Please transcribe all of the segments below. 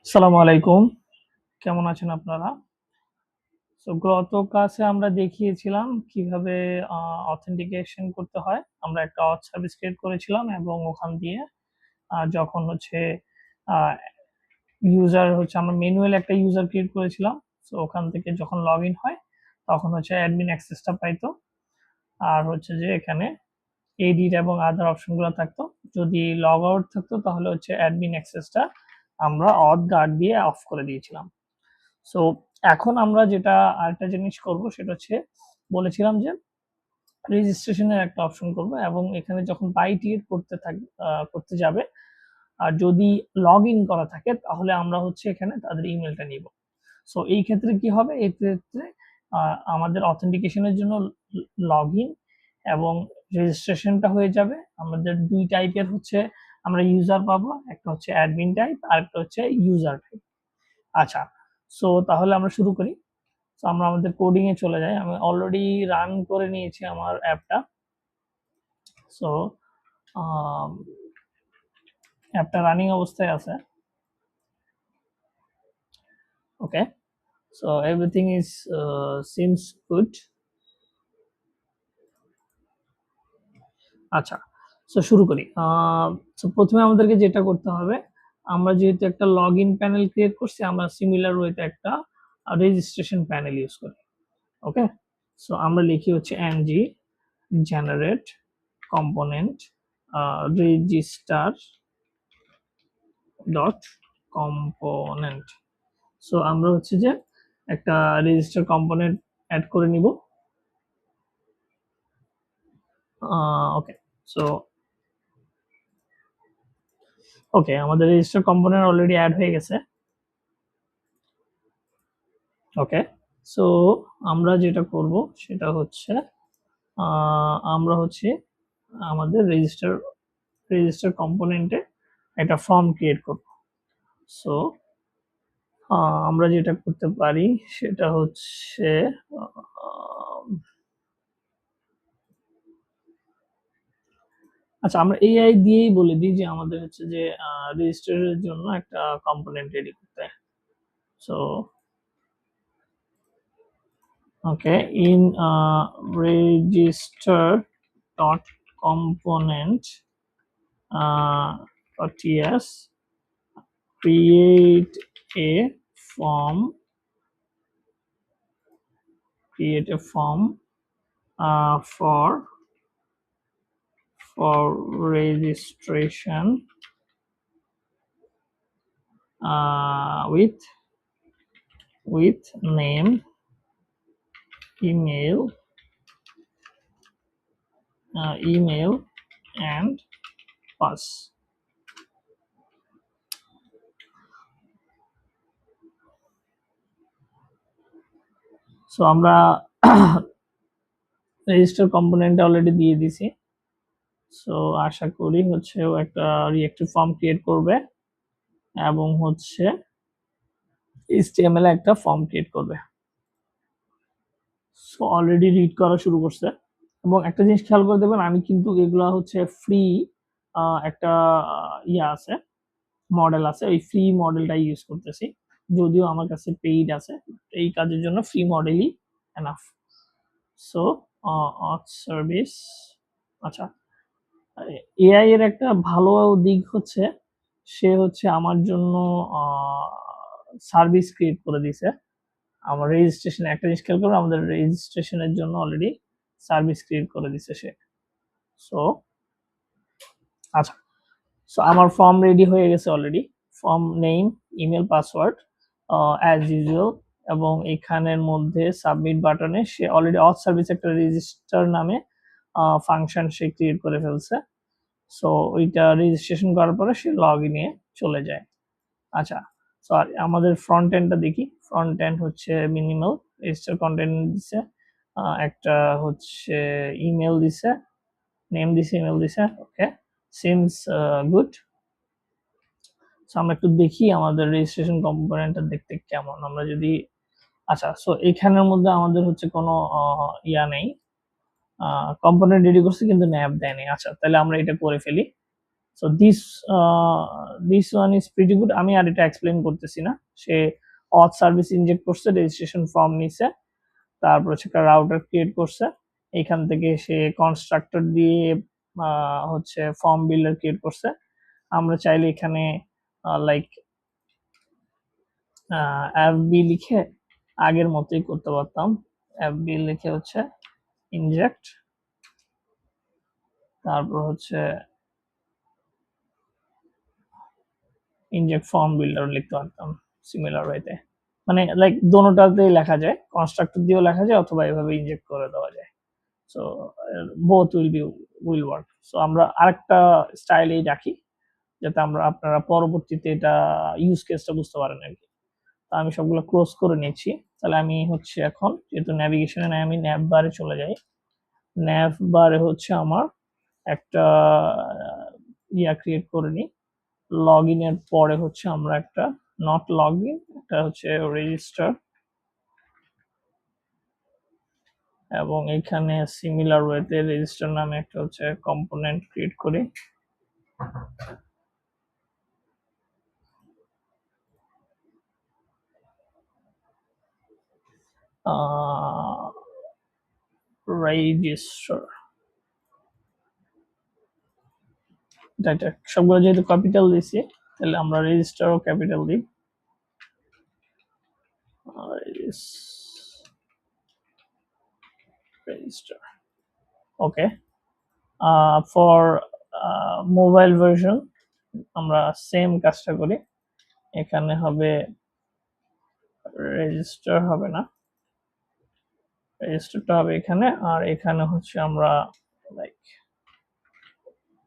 আসসালামু আলাইকুম। কেমন আছেন আপনারা? সো গত ক্লাসে আমরা দেখিয়েছিলাম কিভাবে আ অথেন্টিকেশন করতে হয়। আমরা একটা অথ সার্ভিস ক্রিয়েট করেছিলাম এবং ওখান দিয়ে যখন হচ্ছে আ আমরা ম্যানুয়ালি একটা ইউজার ক্রিয়েট করেছিলাম। সো ওখান থেকে যখন লগইন হয় তখন হচ্ছে অ্যাডমিন অ্যাক্সেসটা পাইতো। আর হচ্ছে যে এখানে এডিট এবং আদার অপশনগুলো থাকতো। যদি লগ আউট থাকতো তাহলে হচ্ছে অ্যাডমিন অ্যাক্সেসটা আমরা অথ গার্ড দিয়ে অফ করে দিয়েছিলাম। সো এখন আমরা যেটা আরেকটা জিনিস করব সেটা হচ্ছে বলেছিলাম যে রেজিস্ট্রেশনের একটা অপশন করব এবং এখানে যখন বাই টিকেট করতে যাবে আর যদি লগ ইন করা থাকে তাহলে আমরা হচ্ছে এখানে তাদের ইমেলটা নিব। সো এই ক্ষেত্রে কি হবে, এই ক্ষেত্রে আমাদের অথেন্টিকেশনের জন্য লগ ইন এবং রেজিস্ট্রেশনটা হয়ে যাবে। আমাদের দুই টাইপের হচ্ছে আমরা ইউজার পাবো, একটা হচ্ছে অ্যাডমিন টাইপ আর একটা হচ্ছে ইউজার টাইপ। আচ্ছা, সো তাহলে আমরা শুরু করি। সো আমরা আমাদের কোডিং এ চলে যাই। আমি অলরেডি রান করে নিয়েছি আমার অ্যাপটা। সো অ্যাপটা রানিং অবস্থায় আছে। Okay, so everything is seems good. আচ্ছা, সো শুরু করি। সো প্রথমে আমাদেরকে যেটা করতে হবে, আমরা যেহেতু একটা লগ ইন প্যানেল ক্রিয়েট করছি, আমরা সিমিলার ওয়েতে একটা রেজিস্ট্রেশন প্যানেল ইউজ করি। ওকে, সো আমরা লিখি হচ্ছে ng generate component register dot component. So আমরা হচ্ছে যে একটা রেজিস্টার কম্পোনেন্ট অ্যাড করে নিব। ওকে, সো ওকে, আমাদের রেজিস্টার কম্পোনেন্ট অলরেডি অ্যাড হয়ে গেছে। ওকে, সো আমরা যেটা করব সেটা হচ্ছে আমরা হচ্ছে আমাদের রেজিস্টার কম্পোনেন্টে একটা ফর্ম ক্রিয়েট করব। সো আমরা যেটা করতে পারি সেটা হচ্ছে আচ্ছা, আমরা এআই দিয়েই বলে দিই যে আমাদের হচ্ছে যে রেজিস্টারের জন্য একটা কম্পোনেন্ট রেডি করতে। So okay, in register dot component ts create a form for registration with name, email and pass. So আমরা রেজিস্টার কম্পোনেন্ট অলরেডি দিয়ে দিছি। সো আশা করি হচ্ছে ও একটা রিঅ্যাক্টিভ ফর্ম ক্রিয়েট করবে এবং হচ্ছে HTML এ একটা ফর্ম ক্রিয়েট করবে। সো অলরেডি রিড করা শুরু করছে এবং একটা জিনিস খেয়াল করে দেবেন, আমি কিন্তু এগুলা হচ্ছে ফ্রি একটা ইয়া আছে, মডেল আছে, ওই ফ্রি মডেলটা ইউজ করতেছি। যদিও আমার কাছে পেইড আছে, এই কাজের জন্য ফ্রি মডেলই এনাফ। So auth service. আচ্ছা, এআই এর একটা ভালো দিক হচ্ছে সে হচ্ছে আমার জন্য সার্ভিস ক্রিয়েট করে দিছে। আমার রেজিস্ট্রেশন একটা জিনিস খেয়াল করবো, আমাদের রেজিস্ট্রেশনের জন্য অলরেডি সার্ভিস ক্রিয়েট করে দিছে সে। সো আচ্ছা, সো আমার ফর্ম রেডি হয়ে গেছে already. Form name, email, password as usual এবং এখানের মধ্যে সাবমিট বাটনে সে অলরেডি অথ সার্ভিস একটা রেজিস্টার নামে ফাংশন সে ক্রিয়েট করে ফেলছে। সো ওইটা রেজিস্ট্রেশন করার পরে সে লগ ইনে চলে যায়। আচ্ছা, সো আমাদের ফ্রন্ট এন্ডটা দেখি। ফ্রন্ট এন্ড হচ্ছে মিনিমাল, রেজিস্টার কন্টেন্ট দিছে, একটা হচ্ছে ইমেল দিছে, নেম দিছে, ইমেল দিছে। ওকে, সিমস গুড। সো আমরা একটু দেখি আমাদের রেজিস্ট্রেশন কম্পোনেন্টটা দেখতে কেমন। আমরা যদি আচ্ছা, সো এখানের মধ্যে আমাদের হচ্ছে কোনো ইয়া নেই, কম্পোনেন্ট রেডি করছে কিন্তু ন্যাপ দেয়নি। আচ্ছা, তাহলে আমরা এটা করে ফেলি। So this one is pretty good. আমি আর এটা এক্সপ্লেন করতেছি না। সে অথ সার্ভিস ইনজেক্ট করছে, রেজিস্ট্রেশন ফর্ম নিছে, তারপর হচ্ছে একটা রাউটার ক্রিয়েট করছে, এখান থেকে সে কনস্ট্রাক্টর দিয়ে হচ্ছে ফর্ম বিল্ডার ক্রিয়েট করছে। আমরা চাইলে এখানে লাইক এফবি লিখে আগের মতোই করতে পারতাম। এফবি লিখে হচ্ছে ইনজেক্ট, তারপর হচ্ছে ইনজেক্ট ফর্ম বিল্ডার লিখতে পারতাম সিমিলার ওয়েতে। মানে লাইক দোনোটাতেই লেখা যায়, কনস্ট্রাক্টর দিয়েও লেখা যায় অথবা এভাবে ইনজেক্ট করে দেওয়া যায়। So both will work. So আমরা আরেকটা স্টাইলেই রাখি যাতে আপনারা পরবর্তীতে এটা ইউজ কেসটা বুঝতে পারেন আর কি। তো আমি সবগুলো ক্লোজ করে নিচ্ছি। তাহলে আমি হচ্ছে এখন যেহেতু ন্যাভিগেশনে নাই, আমি ন্যাভ বারে চলে যাই। ন্যাভ বারে হচ্ছে আমার একটা ইয়া ক্রিয়েট করে নিই। লগ ইনের পরে হচ্ছে আমরা একটা নট লগ ইন, একটা হচ্ছে রেজিস্টার, এবং এখানে সিমিলার ওয়েতে রেজিস্টার নামে একটা হচ্ছে কম্পোনেন্ট ক্রিয়েট করি। রেজিস্টার এটা সবগুলো যেহেতু ক্যাপিটাল দিছি, তাহলে আমরা রেজিস্টারও ক্যাপিটাল দিই। Register okay. For mobile version আমরা সেম কাজটা করি। এখানে হবে রেজিস্টার, হবে না, রেজিস্টারটা হবে এখানে, আর এখানে হচ্ছে আমরা লাইক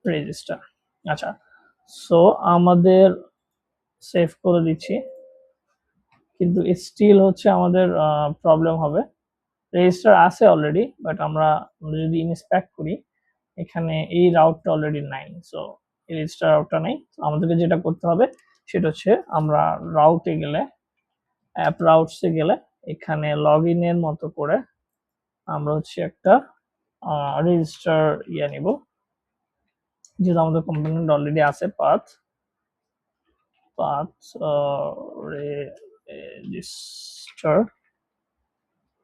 রেজিস্টার। আচ্ছা, সো আমাদের সেভ করে দিচ্ছি, কিন্তু স্টিল হচ্ছে আমাদের প্রবলেম হবে। রেজিস্টার আছে অলরেডি, বাট আমরা যদি ইনস্পেক্ট করি এখানে এই রাউটটা অলরেডি নাই। সো এই রেজিস্টার রাউটটা নাই। আমাদেরকে যেটা করতে হবে সেটা হচ্ছে আমরা রাউটে গেলে, অ্যাপ রাউটসে গেলে এখানে লগ ইনের মতো করে আমরা হচ্ছে একটা রেজিস্টার ইয়ে নিব, যেহেতু আমাদের কম্পোনেন্ট অলরেডি আছে। পাথ রেজিস্টার,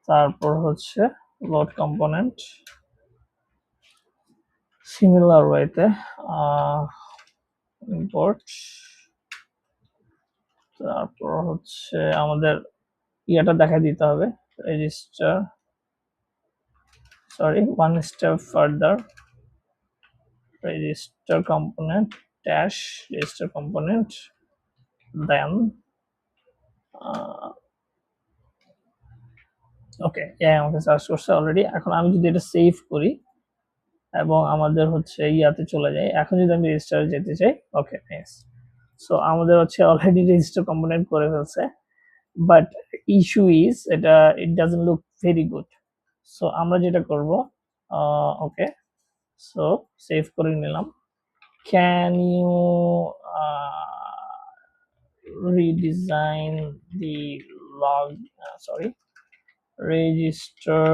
তারপর হচ্ছে লোড কম্পোনেন্ট সিমিলার ওয়েতে ইম্পোর্ট, তারপর হচ্ছে আমাদের ইয়াটা দেখা দিতে হবে register, sorry one step further, register component dash register component, then ওকে আমাকে সার্চ করছে অলরেডি। এখন আমি যদি এটা সেভ করি এবং আমাদের হচ্ছে ইয়াতে চলে যাই, এখন যদি আমি রেজিস্টারে যেতে চাই, ওকে নাইস। সো আমাদের হচ্ছে অলরেডি রেজিস্টার কম্পোনেন্ট করে ফেলছে, বাট ইস্যু ইজ এটা it doesn't look very good. So আমরা যেটা করব, ওকে সো সেভ করে নিলাম। Can you redesign the log register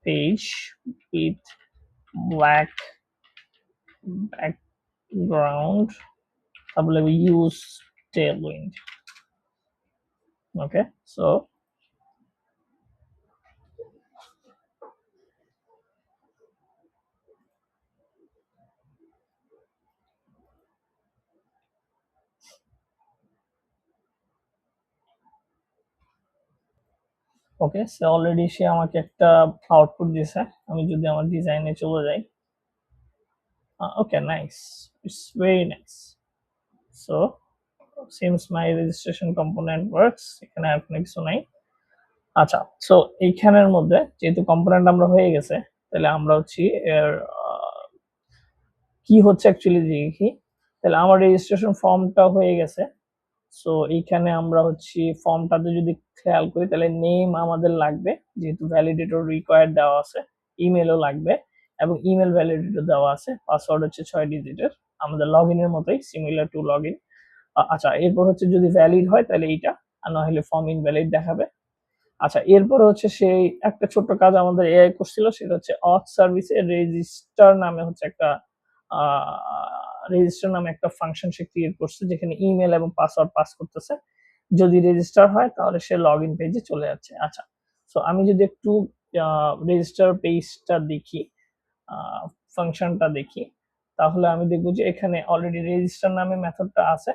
page with black background, তারপরে we use tailwind. Okay, so okay, say already সে আমাকে একটা আউটপুট দিয়েছে। আমি যদি আমার ডিজাইনে চলে যাই, okay nice, it's very nice. So seems my registration component works, এখানে আর কোনো কিছু নাই। আচ্ছা, সো এইখানের মধ্যে যেহেতু কম্পোনেন্ট আমরা হয়ে গেছে, তাহলে আমরা হচ্ছে এর কি হচ্ছে অ্যাকচুয়ালি দেখি। তাহলে আমার রেজিস্ট্রেশন ফর্মটা হয়ে গেছে। সো এইখানে আমরা হচ্ছে ফর্মটাতে যদি খেয়াল করি, তাহলে নেম আমাদের লাগবে, যেহেতু ভ্যালিডেটর রিকোয়ার্ড দেওয়া আছে, ইমেলও লাগবে এবং ইমেল ভ্যালিডেটর দেওয়া আছে, পাসওয়ার্ড হচ্ছে 6 ডিজিটের, আমাদের লগ ইনের মতোই সিমিলার টু লগ ইন। আচ্ছা, এরপর হচ্ছে যদি ভ্যালিড হয় তাহলে এইটা, আর না হলে ফর্ম ইনভ্যালিড দেখাবে। আচ্ছা, এরপরে হচ্ছে সেই একটা ছোট্ট কাজ আমাদের এআই করছিল, সেটা হচ্ছে অথ সার্ভিসে রেজিস্টার নামে হচ্ছে একটা রেজিস্টার নামে একটা ফাংশন সে ক্রিয়েট করছে, যেখানে ইমেল এবং পাসওয়ার্ড পাস করতেছে। যদি রেজিস্টার হয় তাহলে সে লগ ইন পেজে চলে যাচ্ছে। আচ্ছা, সো আমি যদি একটু রেজিস্টার পেজটা দেখি, ফাংশনটা দেখি, তাহলে আমি দেখবো যে এখানে অলরেডি রেজিস্টার নামে মেথডটা আছে,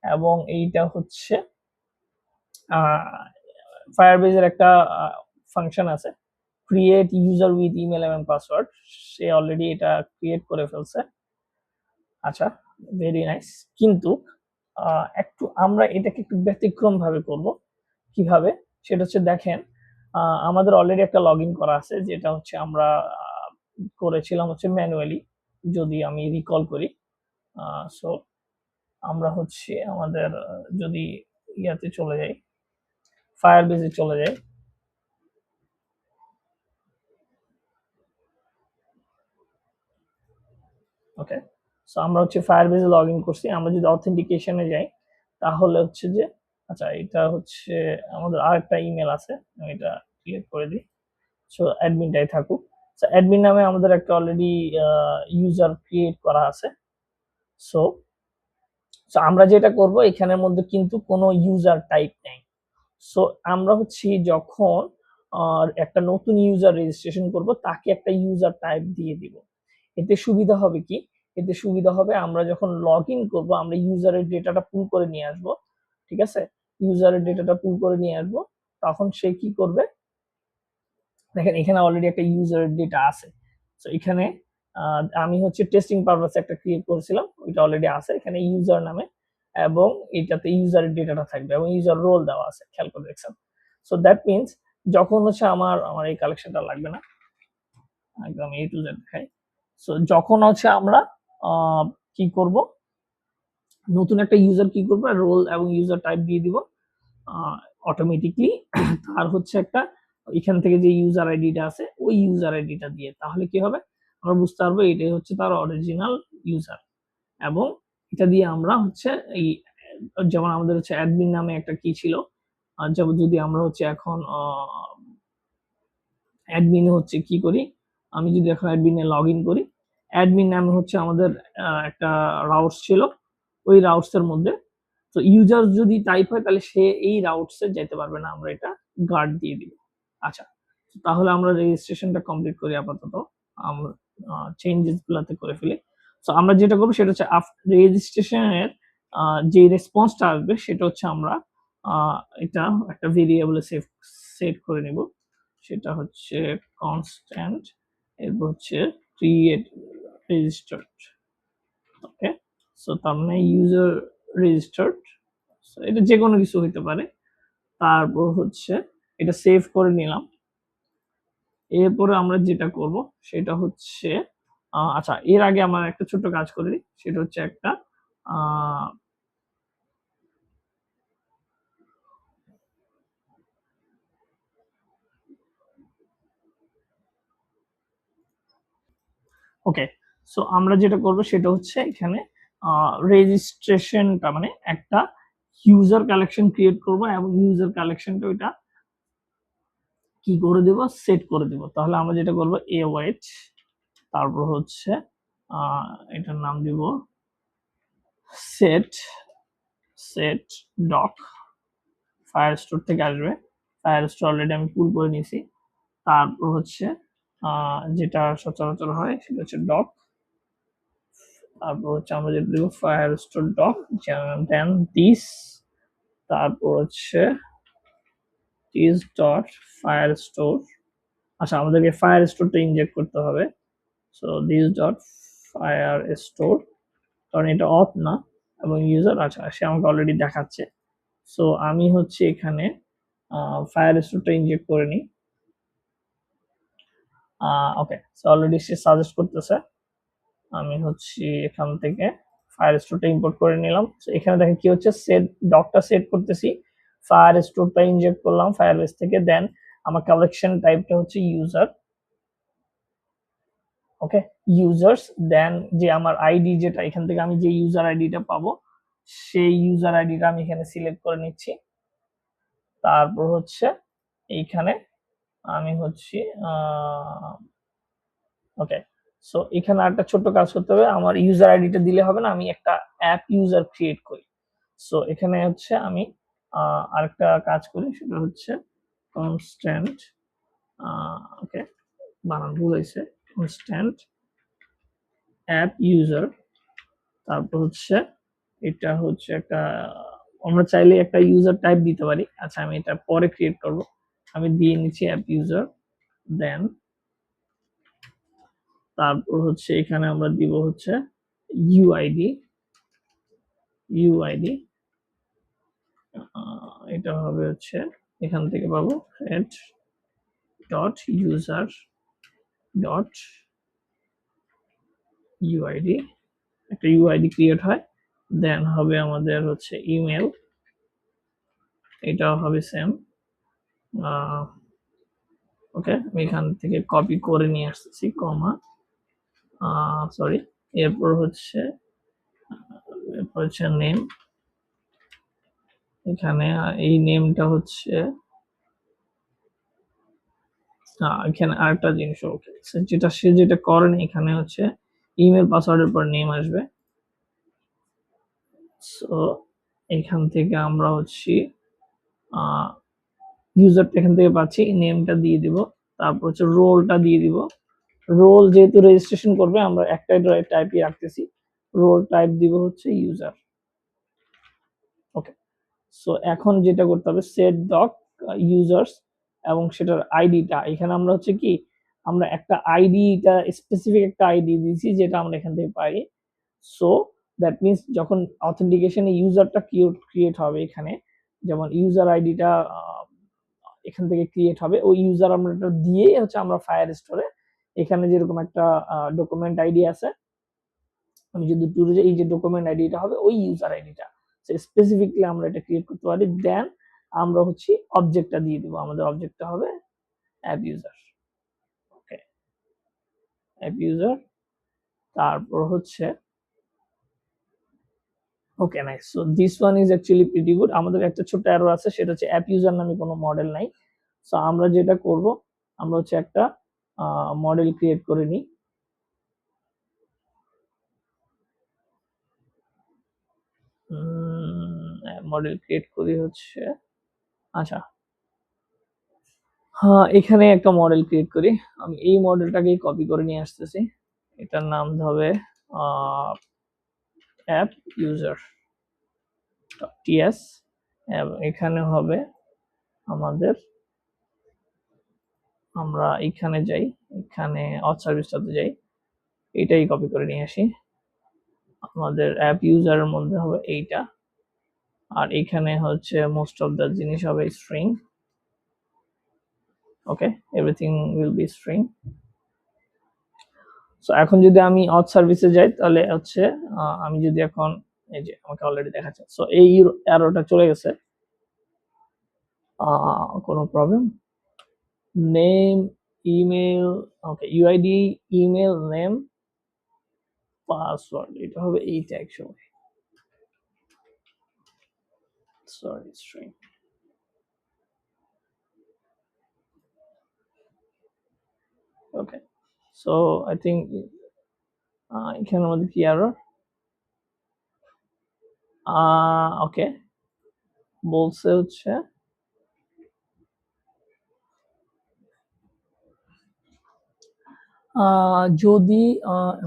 এবং এইটা হচ্ছে ফায়ারবেজের একটা ফাংশন আছে, ক্রিয়েট ইউজার উইথ ইমেল এবং পাসওয়ার্ড। সে অলরেডি এটা ক্রিয়েট করে ফেলছে। আচ্ছা, ভেরি নাইস। কিন্তু একটু আমরা এটাকে একটু ব্যতিক্রম ভাবে করব। কিভাবে? সেটা হচ্ছে, দেখেন, আমাদের অলরেডি একটা লগ ইন করা আছে, যেটা হচ্ছে আমরা করেছিলাম হচ্ছে ম্যানুয়ালি, যদি আমি রিকল করি। সো আমরা হচ্ছে আমাদের যদি ইয়াতে চলে যাই, ফায়ারবেজে চলে যাই, ওকে। সো আমরা হচ্ছে ফায়ারবেজে লগ ইন করছি। আমরা যদি অথেন্টিকেশনে যাই, তাহলে হচ্ছে যে, আচ্ছা, এটা হচ্ছে আমাদের আরেকটা ইমেল আছে, আমি এটা ক্লিয়ার করে দিই। সো অ্যাডমিনটাই থাকুক। সো অ্যাডমিন নামে আমাদের একটা অলরেডি ইউজার ক্রিয়েট করা আছে। সো সো আমরা যেটা করব, এখানের মধ্যে কিন্তু কোনো ইউজার টাইপ নেই। সো আমরা হচ্ছে যখন একটা নতুন ইউজার রেজিস্ট্রেশন করব, তাকে একটা ইউজার টাইপ দিয়ে দিব। এতে সুবিধা হবে কি? এতে সুবিধা হবে, আমরা যখন লগ ইন করবো, আমরা ইউজারের ডেটাটা পুল করে নিয়ে আসবো। ঠিক আছে, ইউজারের ডেটাটা পুল করে নিয়ে আসবো, তখন সে কি করবে? দেখেন, এখানে অলরেডি একটা ইউজারের ডেটা আছে। তো এখানে আমি হচ্ছে টেস্টিং পারপাসে একটা ক্রিয়েট করেছিলাম, ওইটা অলরেডি আছে এখানে ইউজার নামে, এবং এটাতে ইউজারের ডেটাটা থাকবে এবং ইউজার রোল দেওয়া আছে, খেয়াল করে দেখছেন। সো দ্যাট মিনস যখন হচ্ছে আমার এই কালেকশনটা লাগবে না, একদম এ টু জেড দেখাই। সো যখন হচ্ছে আমরা কি করব, নতুন একটা ইউজার কি করব, রোল এবং ইউজার টাইপ দিয়ে দিব, অটোমেটিকলি তার হচ্ছে একটা, এখান থেকে যে ইউজার আইডিটা আছে ওই ইউজার আইডিটা দিয়ে, তাহলে কি হবে, আমরা বুঝতে পারবো এটাই হচ্ছে তার অরিজিনাল ইউজার। এবং এটা দিয়ে আমরা হচ্ছে এই, যেমন আমাদের হচ্ছে অ্যাডমিন নামে একটা কি ছিল, যেমন যদি আমরা হচ্ছে এখন অ্যাডমিনে হচ্ছে কি করি, আমি যদি এখন অ্যাডমিনে লগ ইন করি, অ্যাডমিন নামে হচ্ছে আমাদের একটা রাউটস ছিল, ওই রাউটস এর মধ্যে, তো ইউজার যদি টাইপ হয় তাহলে সে এই রাউটসে যেতে পারবে না, আমরা এটা গার্ড দিয়ে দিব। আচ্ছা, তাহলে আমরা রেজিস্ট্রেশনটা কমপ্লিট করি আপাতত, আমরা চেঞ্জেস গুলাতে করে ফেলি। তো আমরা যেটা করবো সেটা হচ্ছে রেজিস্ট্রেশনের যে রেসপন্সটা আসবে, সেটা হচ্ছে আমরা এটা একটা ভেরিয়েবলে সেট করে নিব, সেটা হচ্ছে কনস্ট্যান্ট, এরপর হচ্ছে ক্রিয়েট রেজিস্টার্ড। ওকে, সো তার মানে ইউজার রেজিস্টার্ড, এটা যে কোনো কিছু হইতে পারে। তারপর হচ্ছে এটা সেভ করে নিলাম। এরপরে আমরা যেটা করব সেটা হচ্ছে, আচ্ছা, এর আগে আমরা একটা ছোট্ট কাজ করে দিই, সেটা হচ্ছে একটা ওকে। সো আমরা যেটা করব সেটা হচ্ছে এখানে রেজিস্ট্রেশনটা, মানে একটা ইউজার কালেকশন ক্রিয়েট করব এবং ইউজার কালেকশনটা ওইটা কি করে দেব, সেট করে দেব। তাহলে আমরা যেটা করব, এ ওয়েট, তারপর হচ্ছে এটার নাম দিব সেট, সেট ডক, ফায়ারস্টোর থেকে আসবে, ফায়ারস্টোর অলরেডি আমি পুল করে নিয়েছি। তারপর হচ্ছে যেটা সচরাচর হয় সেটা হচ্ছে ডক, তারপর হচ্ছে আমরা যেটা দেবো ফায়ারস্টোর ডক, দেন দিস, তারপর হচ্ছে দিস ডট ফায়ারস্টোর। আচ্ছা, আমাদেরকে ফায়ারস্টোরটা ইনজেক্ট করতে হবে। সো দিস ডট ফায়ারস্টোর, কারণ এটা অফ না, এবং ইউজার, আচ্ছা, সে আমাকে অলরেডি দেখাচ্ছে। সো আমি হচ্ছে এখানে ফায়ারস্টোরটা ইনজেক্ট করে নিই। ওকে, সো অলরেডি সে সাজেস্ট করতেছে, আমি হচ্ছে এখান থেকে ফায়ারস্টোরটা ইম্পোর্ট করে নিলাম। এখানে দেখেন কি হচ্ছে, সেট ডকটা সেট করতেছি, ফায়ারস্টোরটা ইনজেক্ট করলাম ফায়ারবেস থেকে, দেন আমার কালেকশন টাইপটা হচ্ছে ইউজার। ওকে, ইউজার্স, দেন যে আমার আইডি, যেটা এখান থেকে আমি যে ইউজার আইডিটা পাবো, সেই ইউজার আইডিটা আমি এখানে সিলেক্ট করে নিচ্ছি। তারপর হচ্ছে এইখানে আমি হচ্ছে ওকে, সো এখানে আরেকটা ছোট্ট কাজ করতে হবে, আমার ইউজার আইডিটা দিলে হবে না, আমি একটা অ্যাপ ইউজার ক্রিয়েট করি। সো এখানে হচ্ছে আমি আরেকটা কাজ করি, সেটা হচ্ছে কনস্ট্যান্ট, ওকে বানান ভুল হয়েছে, কনস্ট্যান্ট অ্যাপ ইউজার, তারপর হচ্ছে এটা হচ্ছে একটা, আমরা চাইলে একটা ইউজার টাইপ দিতে পারি, আচ্ছা আমি এটা পরে ক্রিয়েট করব, আমি দিয়ে নিচ্ছি অ্যাপ ইউজার, দেন তারপর হচ্ছে এখানে আমরা দিব হচ্ছে ইউআইডি, ইউআইডি এটা হবে হচ্ছে এখান থেকে পাবো head dot user dot UID, একটা ইউআইডি ক্রিয়েট হয়, দেন হবে আমাদের হচ্ছে ইমেল, এটাও হবে সেম, ওকে আমি এখান থেকে কপি করে নিয়ে আসতেছি, কমা সরি, এরপর হচ্ছে নেম, এখানে এই নেমটা হচ্ছে এখানে আরেকটা জিনিস, ওকে যেটা সে যেটা করেন এখানে হচ্ছে ইমেল পাসওয়ার্ডের পর নেম আসবে। সো এখান থেকে আমরা হচ্ছে ইউজারটা এখান থেকে পাচ্ছি, নেমটা দিয়ে দিব, তারপর হচ্ছে রোলটা দিয়ে দিব, রোল যেহেতু রেজিস্ট্রেশন করবে আমরা একটাই টাইপই রাখতেছি, রোল টাইপ দিব হচ্ছে ইউজার, ওকে। সো এখন যেটা করতে হবে সেট ডক ইউজার্স এবং সেটার আইডিটা, এখানে আমরা হচ্ছে কি আমরা একটা আইডিটা স্পেসিফিক একটা আইডি দিয়েছি যেটা আমরা এখান থেকে পাই। সো দ্যাট মিনস যখন অথেন্টিকেশনে ইউজারটা ক্রিয়েট হবে এখানে, যেমন ইউজার আইডিটা এখান থেকে ক্রিয়েট হবে, ওই ইউজার আমরা এটা দিয়েই হচ্ছে আমরা ফায়ার স্টোরে এখানে যেরকম একটা ডকুমেন্ট আইডি আছে, আমি যদি টুরে এই যে ডকুমেন্ট আইডিটা হবে ওই ইউজার আইডিটা স্পেসিফিকলি আমরা এটা ক্রিয়েট করতে পারি, দেন আমরা হচ্ছে অবজেক্টটা দিয়ে দিব, আমাদের অবজেক্টটা হবে অ্যাপ ইউজার, ওকে অ্যাপ ইউজার, তারপর হচ্ছে okay nice. So this one is actually pretty good, আমাদের একটা ছোট্ট এরর আছে, সেটা হচ্ছে অ্যাপ ইউজার নামে কোনো মডেল নাই। সো আমরা যেটা করব, আমরা হচ্ছে একটা মডেল ক্রিয়েট করে নিই, মডেল ক্রিয়েট করি হচ্ছে, আচ্ছা হ্যাঁ এখানে একটা মডেল ক্রিয়েট করি, আমি এই মডেলটাকেই কপি করে নিয়ে আসতেছি, এটার নাম হবে অ্যাপ ইউজার টিএস, এবং এখানে হবে আমাদের, আমরা এখানে যাই, এখানে অথ সার্ভিসটাতে যাই, এটাই কপি করে নিয়ে আসি, আমাদের অ্যাপ ইউজারের মধ্যে হবে এইটা, আর এখানে হচ্ছে মোস্ট অফ দ্য জিনিস হবে string, okay everything will be string. So এখন যদি আমি অথ সার্ভিসে যাই তাহলে হচ্ছে আমি যদি এখন এই যে আমাকে অলরেডি দেখাচ্ছে, সো এই অ্যারোটা চলে গেছে, কোনো problem, name email, okay UID email name password, এটা হবে এইটা actually, sorry string, okay. So I think এখানে আমাদের কি এরর, ওকে বলছে হচ্ছে যদি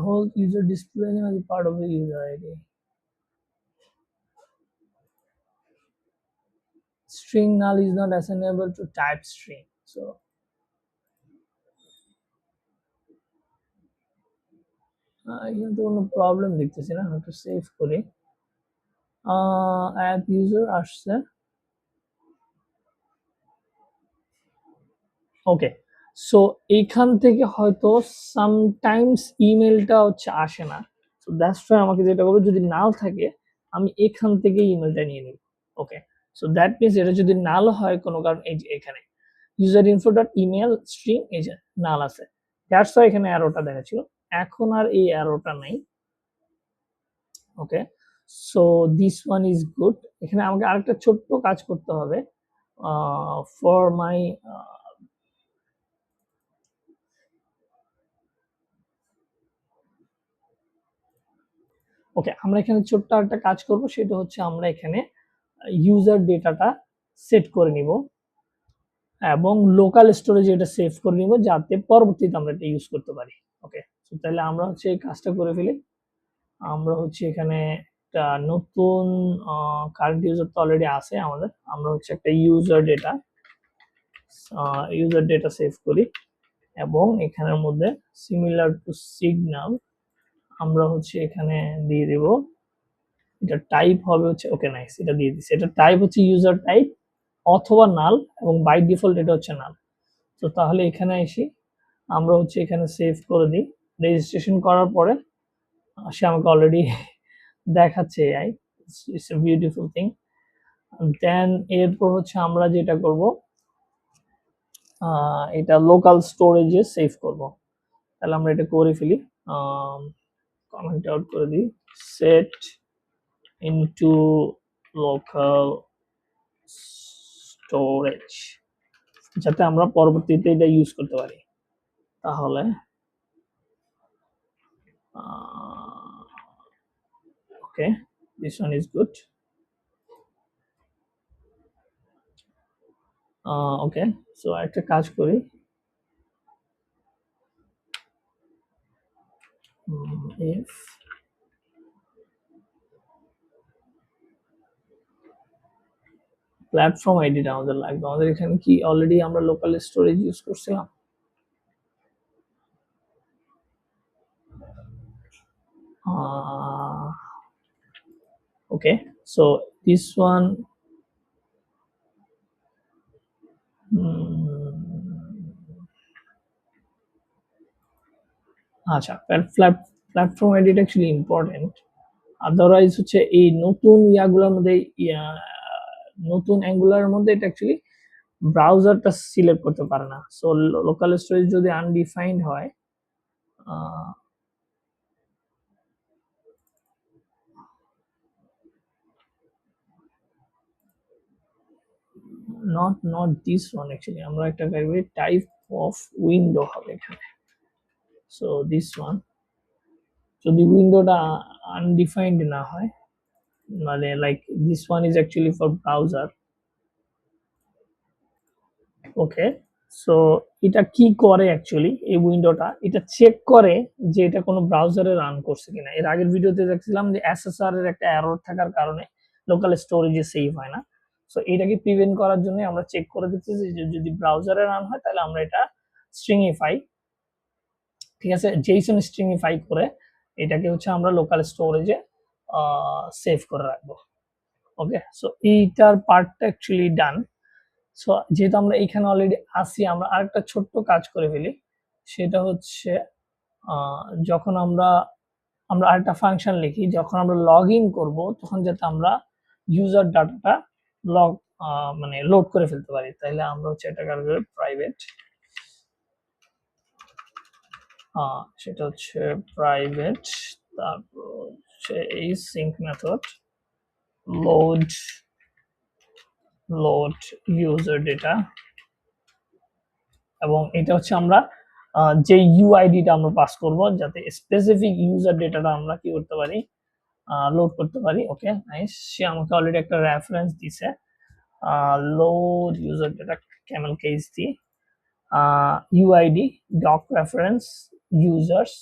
whole user display name as a part of the user ID, string null is not assignable to type string, so এখানে তো কোনো প্রবলেম দেখতেছি না, আমি একটু সেভ করি, অ্যাপ ইউজার আসছে, ওকে। সো এইখান থেকে হয়তো সামটাইমস ইমেলটা হচ্ছে আসে না, সো দ্যাটস ওয়াই আমাকে যেটা করবে, যদি নাল থাকে আমি এখান থেকে ইমেলটা নিয়ে নিব, ওকে। সো দ্যাট মিনস এটা যদি নাল হয় কোনো কারণ, এই যে এখানে user info dot email string এই যে নাল আছে, দ্যাটস ওয়াই এখানে অ্যারোটা দেখাচ্ছিল, এখন আর এই অ্যারোটা নাই, okay. So this one is good, এখানে আমাকে আরেকটা ছোট্ট কাজ করতে হবে, ফর মাই ওকে, আমরা এখানে ছোট্ট একটা কাজ করব, সেটা হচ্ছে আমরা এখানে ইউজার ডেটাটা সেট করে নিব এবং লোকাল স্টোরেজে এটা সেভ করে নিব, যাতে পরবর্তীতে আমরা এটা ইউজ করতে পারি। ওকে, তাহলে আমরা হচ্ছে এই কাজটা করে ফেলি। আমরা হচ্ছে এখানে একটা নতুন কারেন্ট ইউজার তো অলরেডি আছে আমাদের, আমরা হচ্ছে একটা ইউজার ডেটা সেভ করি এবং এখানের মধ্যে সিমিলার টু সিগন্যাল আমরা হচ্ছে এখানে দিয়ে দেব, এটা টাইপ হবে হচ্ছে, ওকে নাইস, এটা দিয়ে দিচ্ছি। এটা টাইপ হচ্ছে ইউজার টাইপ অথবা নাল, এবং বাই ডিফল্ট এটা হচ্ছে নাল। তো তাহলে এখানে এসে আমরা হচ্ছে এখানে সেভ করে দিই। রেজিস্ট্রেশন করার পরে সে আমাকে অলরেডি দেখাচ্ছে AI, it's a beautiful thing. Then এরপর হচ্ছে আমরা যেটা করব, এটা লোকাল স্টোরেজে সেভ করব। তাহলে আমরা এটা করে ফেলি, কমেন্ট আউট করে দিই, সেট ইনটু লোকাল স্টোরেজ, যাতে আমরা পরবর্তীতে এটা ইউজ করতে পারি। তাহলে okay, this one is good. Okay, so একটা কাজ করি, if প্ল্যাটফর্ম আইডিটা আমাদের লাগবে, আমাদের এখানে কি অলরেডি আমরা লোকাল স্টোরেজ ইউজ করছিলাম? ওকে, সো দিস ওয়ান, আচ্ছা, প্ল্যাটফর্ম আইডিটা অ্যাকচুয়ালি ইম্পর্টেন্ট, আদারওয়াইজ হচ্ছে এই নতুন ইয়াগুলোর মধ্যে, নতুন অ্যাঙ্গুলার মধ্যে এটা অ্যাকচুয়ালি ব্রাউজারটা সিলেক্ট করতে পারে না। সো লোকাল স্টোরেজ যদি আনডিফাইন্ড হয়, not this one actually, আমরা একটা টাইপ অফ উইন্ডো হবে এখানে। সো দিস ওয়ান, যদি উইন্ডোটা আনডিফাইন্ড না হয়, মানে like this one is actually for browser. Okay, so এটা কি করে অ্যাকচুয়ালি, এই উইন্ডোটা এটা চেক করে যে এটা কোনো ব্রাউজারে রান করছে কিনা। এর আগের ভিডিওতে দেখছিলাম যে এসএসআর এর একটা এরর থাকার কারণে লোকাল স্টোরেজে সেভ হয় না। সো এটাকে প্রিভেন্ট করার জন্য আমরা চেক করে দিচ্ছি যে যদি ব্রাউজারে রান হয় তাহলে আমরা এটা স্ট্রিংইফাই, ঠিক আছে, জেসন স্ট্রিংইফাই করে এটাকে হচ্ছে আমরা লোকাল স্টোরেজে সেভ করে রাখবো। ওকে, সো এইটার পার্টটা অ্যাকচুয়ালি ডান। সো যেহেতু আমরা এখানে অলরেডি আসি, আমরা আরেকটা ছোট্ট কাজ করে ফেলি, সেটা হচ্ছে যখন আমরা আরেকটা ফাংশন লিখি, যখন আমরা লগ ইন করবো তখন যাতে আমরা ইউজার ডাটাটা লগ মানে লোড করে ফেলতে পারি। তাহলে আমরা হচ্ছে এটা করবো প্রাইভেট, সেটা হচ্ছে প্রাইভেট, তারপর হচ্ছে এই sync method load user data, এবং এটা হচ্ছে আমরা যে ইউআইডিটা আমরা পাস করব যাতে স্পেসিফিক ইউজার ডেটাটা আমরা কি করতে পারি, লোড করতে পারি। ওকে নাইস, সে আমাকে অলরেডি একটা রেফারেন্স দিছে, load user data camel case দি, ইউআইডি ডক রেফারেন্স ইউজার্স,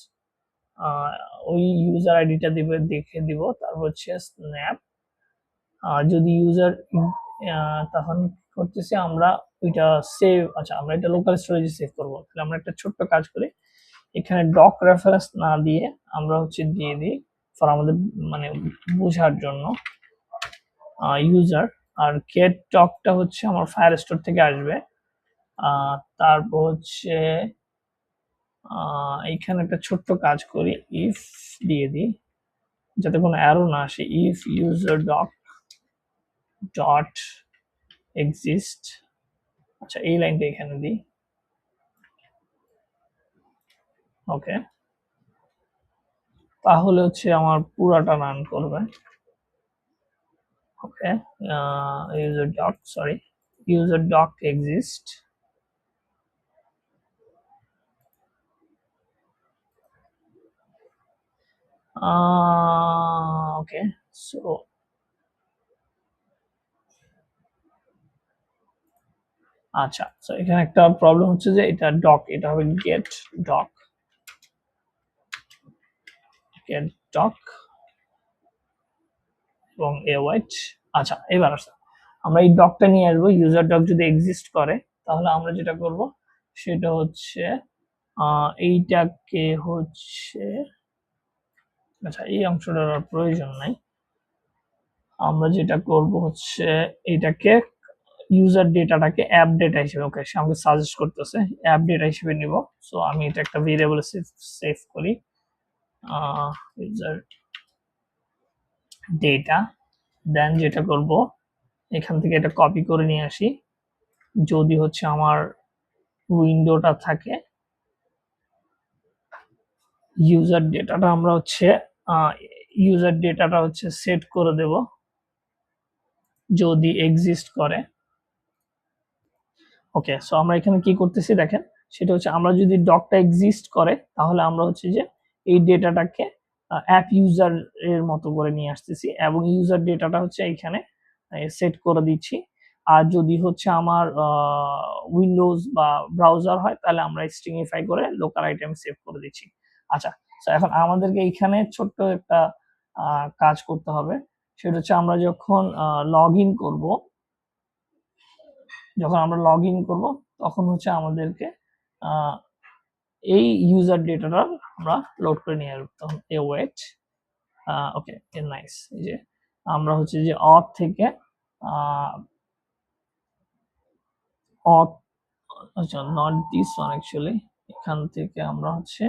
ওই ইউজার আইডিটা দিবে, দেখে দিব। তারপর হচ্ছে স্ন্যাপ, যদি ইউজার, তখন করতেছি আমরা ওইটা সেভ, আচ্ছা আমরা এটা লোকাল স্টোরেজে সেভ করবো। তাহলে আমরা একটা ছোট্ট কাজ করি, এখানে ডক রেফারেন্স না দিয়ে আমরা হচ্ছে দিয়ে দিই ফর আমাদের মানে বোঝার জন্য ইউজার, আর গেট ডকটা হচ্ছে আমার ফায়ার স্টোর থেকে আসবে। তারপর হচ্ছে এইখানে একটা ছোট্ট কাজ করি, ইফ দিয়ে দিই যাতে কোনো অ্যারো না আসে, if user doc dot exist, আচ্ছা এই লাইনটা এখানে দিই। ওকে, তাহলে হচ্ছে আমার পুরাটা রান করবে। ওকে, user doc exist, ওকে, সো আচ্ছা, সো এখানে একটা প্রবলেম হচ্ছে যে এটা ডক, এটা হবে গেট ডক, গেট ডক এবং এ ওয়েট। আচ্ছা, এবার আসছে আমরা এই ডকটা নিয়ে আসবো। ইউজার ডক যদি এক্সিস্ট করে তাহলে আমরা যেটা করব সেটা হচ্ছে এইটাকে হচ্ছে, আচ্ছা এই অংশটার আর প্রয়োজন নাই। আমরা যেটা করব হচ্ছে এটাকে ইউজার ডেটাটাকে অ্যাপ ডেটা হিসেবে, ওকে সে আমাকে সাজেস্ট করতেছে অ্যাপ ডেটা হিসেবে নিব। সো আমি এটা একটা ভেরিয়েবল সেভ করি, ইউজার ডেটা। দেন যেটা করব এখান থেকে এটা কপি করে নিয়ে আসি, যদি হচ্ছে আমার উইন্ডোটা থাকে ইউজার ডেটাটা আমরা হচ্ছে ইউজার ডেটাটা হচ্ছে সেট করে দেব যদি এক্সিস্ট করে। ওকে, সো আমরা এখানে কি করতেছি দেখেন, সেটা হচ্ছে আমরা যদি ডকটা এক্সিস্ট করে তাহলে আমরা হচ্ছে যে এই ডেটাটাকে অ্যাপ ইউজার এর মতো করে নিয়ে আসতেছি এবং ইউজার ডেটাটা হচ্ছে এখানে সেট করে দিচ্ছি। আর যদি হচ্ছে আমার উইন্ডোজ বা ব্রাউজার হয় তাহলে আমরা স্ট্রিংইফাই করে লোকাল আইটেম সেভ করে দিচ্ছি। আচ্ছা, তো এখন আমাদেরকে এইখানে ছোট্ট একটা কাজ করতে হবে, সেটা হচ্ছে আমরা যখন লগ ইন করবো, যখন আমরা লগ ইন করবো তখন হচ্ছে আমাদেরকে এই ইউজার ডেটাটা আমরা লোড করে নিয়ে আসবো। তখন এ ওয়েট, ওকে নাইস, এই যে আমরা হচ্ছে যে অথ থেকে অথ, আচ্ছা নট দিস ওয়ান অ্যাকচুয়ালি, এখান থেকে আমরা হচ্ছে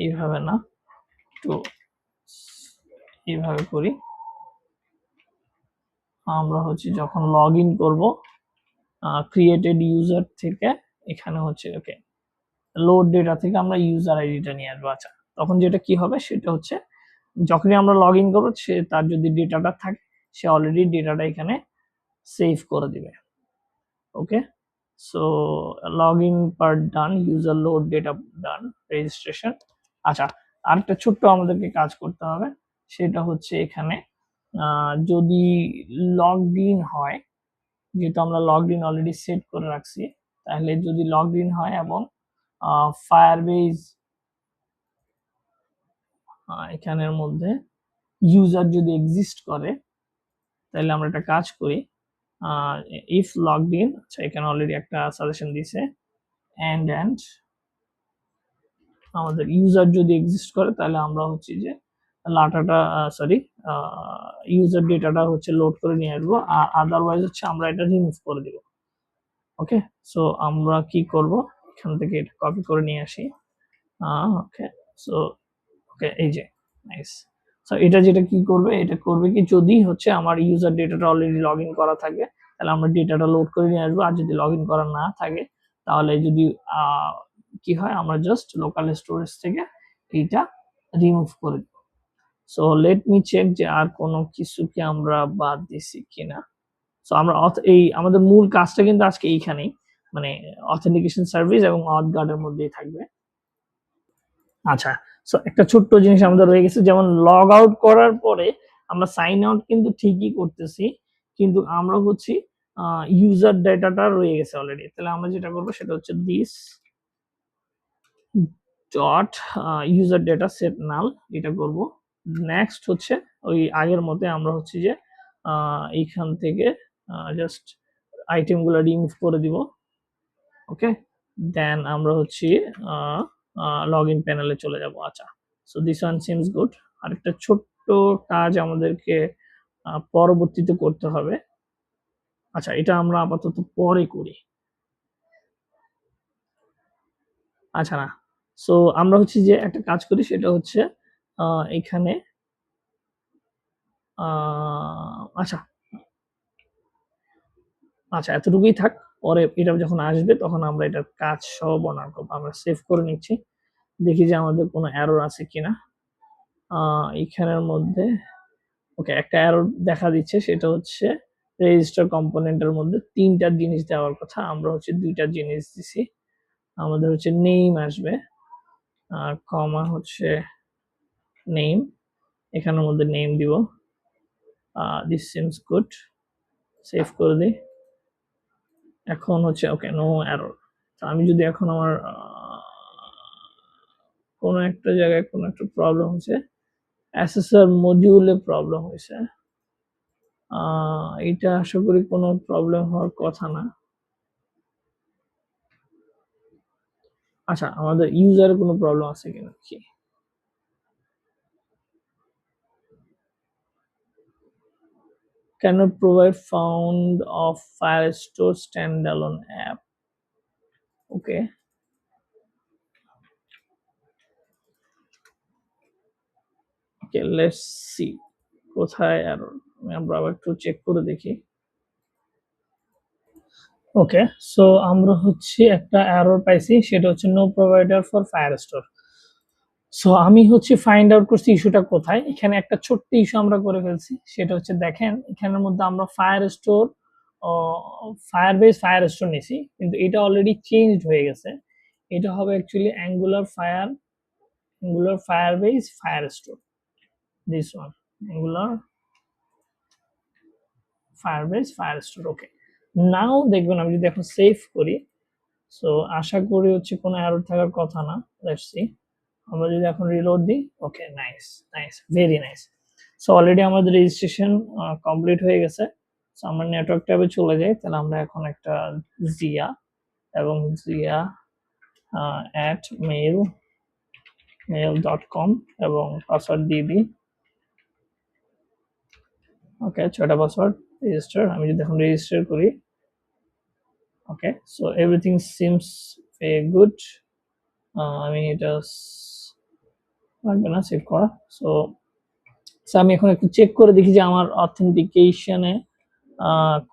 এইভাবে না, একটু এইভাবে করি। আমরা হচ্ছে যখন লগ ইন করবো ক্রিয়েটেড ইউজার থেকে এখানে হচ্ছে ওকে লোড ডেটা থেকে আমরা ইউজার আইডিটা নিয়ে আসবো। আচ্ছা, তখন যেটা কি হবে সেটা হচ্ছে যখনই আমরা লগ ইন করবো সে তার যদি ডেটাটা থাকে সে অলরেডি ডেটাটা এখানে সেভ করে দিবে। Okay, so log in part done, user load data done, registration. আচ্ছা, আরেকটা ছোট্ট আমাদেরকে কাজ করতে হবে, সেটা হচ্ছে এখানে যদি লগ ইন হয়, যেহেতু আমরা লগ ইন অলরেডি সেট করে রাখছি, তাহলে যদি লগ ইন হয় এবং ফায়ারবেজ এখানের মধ্যে ইউজার যদি এক্সিস্ট করে তাহলে আমরা একটা কাজ করি, ইফ লগড ইন, আচ্ছা এখানে অলরেডি একটা সাজেশন দিছে, এন্ড আমাদের ইউজার যদি এক্সিস্ট করে তাহলে আমরা হচ্ছে যে লাটাটা সরি ইউজার ডেটাটা হচ্ছে লোড করে নিয়ে আসবো, আর আদারওয়াইজ হচ্ছে আমরা এটা রিমুভ করে দিব। ওকে, সো আমরা কি করব, এখান থেকে এটা কপি করে নিয়ে আসি। ওকে, সো ওকে এই যে নাইস। সো এটা যেটা কি করবে, এটা করবে কি যদি হচ্ছে আমার ইউজার ডেটাটা অলরেডি লগ ইন করা থাকে তাহলে আমরা ডেটাটা লোড করে নিয়ে আসবো, আর যদি লগ ইন করা না থাকে তাহলে যদি কি হয় আমরা জাস্ট লোকাল স্টোরেজ থেকে এইটা রিমুভ করে দিব। সো লেট মি চেক যে আর কোনো কিছুকে আমরা বাদ দিছি কিনা। সো আমরা এই আমাদের মূল কাজটা কিন্তু আজকে এইখানেই, মানে অথেন্টিকেশন সার্ভিস এবং অথ গার্ডের মধ্যেই থাকবে। আচ্ছা, সো একটা ছোট্ট জিনিস আমাদের রয়ে গেছে, যেমন লগ আউট করার পরে আমরা সাইন আউট কিন্তু ঠিকই করতেছি, কিন্তু আমরা হচ্ছে ইউজার ডেটাটা রয়ে গেছে অলরেডি। তাহলে আমরা যেটা করবো সেটা হচ্ছে this dot user data set null, এটা করব। নেক্সট হচ্ছে ওই আগের মতে আমরা হচ্ছে যে এইখান থেকে জাস্ট আইটেমগুলো রিমুভ করে দিব। ওকে, দেন আমরা হচ্ছে লগ ইন প্যানেলে চলে যাব। আচ্ছা, so this one seems good. আরেকটা ছোট্ট কাজ আমাদেরকে পরবর্তীতে করতে হবে। আচ্ছা, এটা আমরা আপাতত পরে করি। আচ্ছা না, সো আমরা হচ্ছে যে একটা কাজ করি, সেটা হচ্ছে এখানে আচ্ছা আচ্ছা এতটুকুই থাক, পরে এটা যখন আসবে তখন আমরা এটার কাজ সহ বর্ণনা করবো। আমরা সেভ করে নিচ্ছি, দেখি যে আমাদের কোনো এরর আছে কিনা এইখানের মধ্যে। ওকে, একটা এরর দেখা দিচ্ছে, সেটা হচ্ছে রেজিস্টার কম্পোনেন্টের মধ্যে তিনটা জিনিস দেওয়ার কথা, আমরা হচ্ছে দুইটা জিনিস দিছি। আমাদের হচ্ছে নেম আসবে, কমা হচ্ছে নেম, এখানের মধ্যে নেম দিব, দিস সিমস গুড, সেভ করে দিই। এখন হচ্ছে ওকে, নো এরর। তো আমি যদি এখন আমার কোনো একটা জায়গায় কোনো একটা প্রবলেম হচ্ছে, এসএসআর মডিউলে প্রবলেম হয়েছে, এটা আশা করি কোনো প্রবলেম হওয়ার কথা না। আচ্ছা, আমাদের ইউজারে কোনো প্রবলেম আছে কিনা কি? Cannot provide found of Firestore standalone app. Okay. Okay, let's see কোথায় এরর। আমরা আবার একটু চেক করে দেখি। ওকে, সো আমরা হচ্ছে একটা এরর পাইছি, সেটা হচ্ছে নো প্রোভাইডার ফর ফায়ারস্টোর। সো আমি হচ্ছে ফাইন্ড আউট করছি ইস্যুটা কোথায়। এখানে একটা ছোট্ট ইস্যু আমরা করে ফেলছি, সেটা হচ্ছে দেখেন এখানের মধ্যে আমরা ফায়ারস্টোর ফায়ারবেস ফায়ারস্টোর নিছি, কিন্তু এটা অলরেডি চেঞ্জড হয়ে গেছে। এটা হবে actually Angular Firebase Firestore, this one Angular Firebase Firestore. Okay, now দেখবেন আমি যদি এখন সেভ করি, সো আশা করি হচ্ছে কোনো এরর থাকার কথা না। লেটস সি, আমরা যদি এখন রিলোড দিই, okay, nice nice, very nice. So already আমাদের রেজিস্ট্রেশন কমপ্লিট হয়ে গেছে। সো আমরা নেটওয়ার্ক ট্যাবে চলে যাই, তাহলে আমরা এখন একটা জিয়া এবং জিয়া অ্যাট মেল.com এবং পাসওয়ার্ড দিয়ে দিই। ওকে, 6টা পাসওয়ার্ড, রেজিস্টার। আমি যদি এখন রেজিস্টার করি, okay, so everything seems good. আমি এটা লাগবে না সেভ করা। সো আমি এখন একটু চেক করে দেখি যে আমার অথেন্টিকেশনে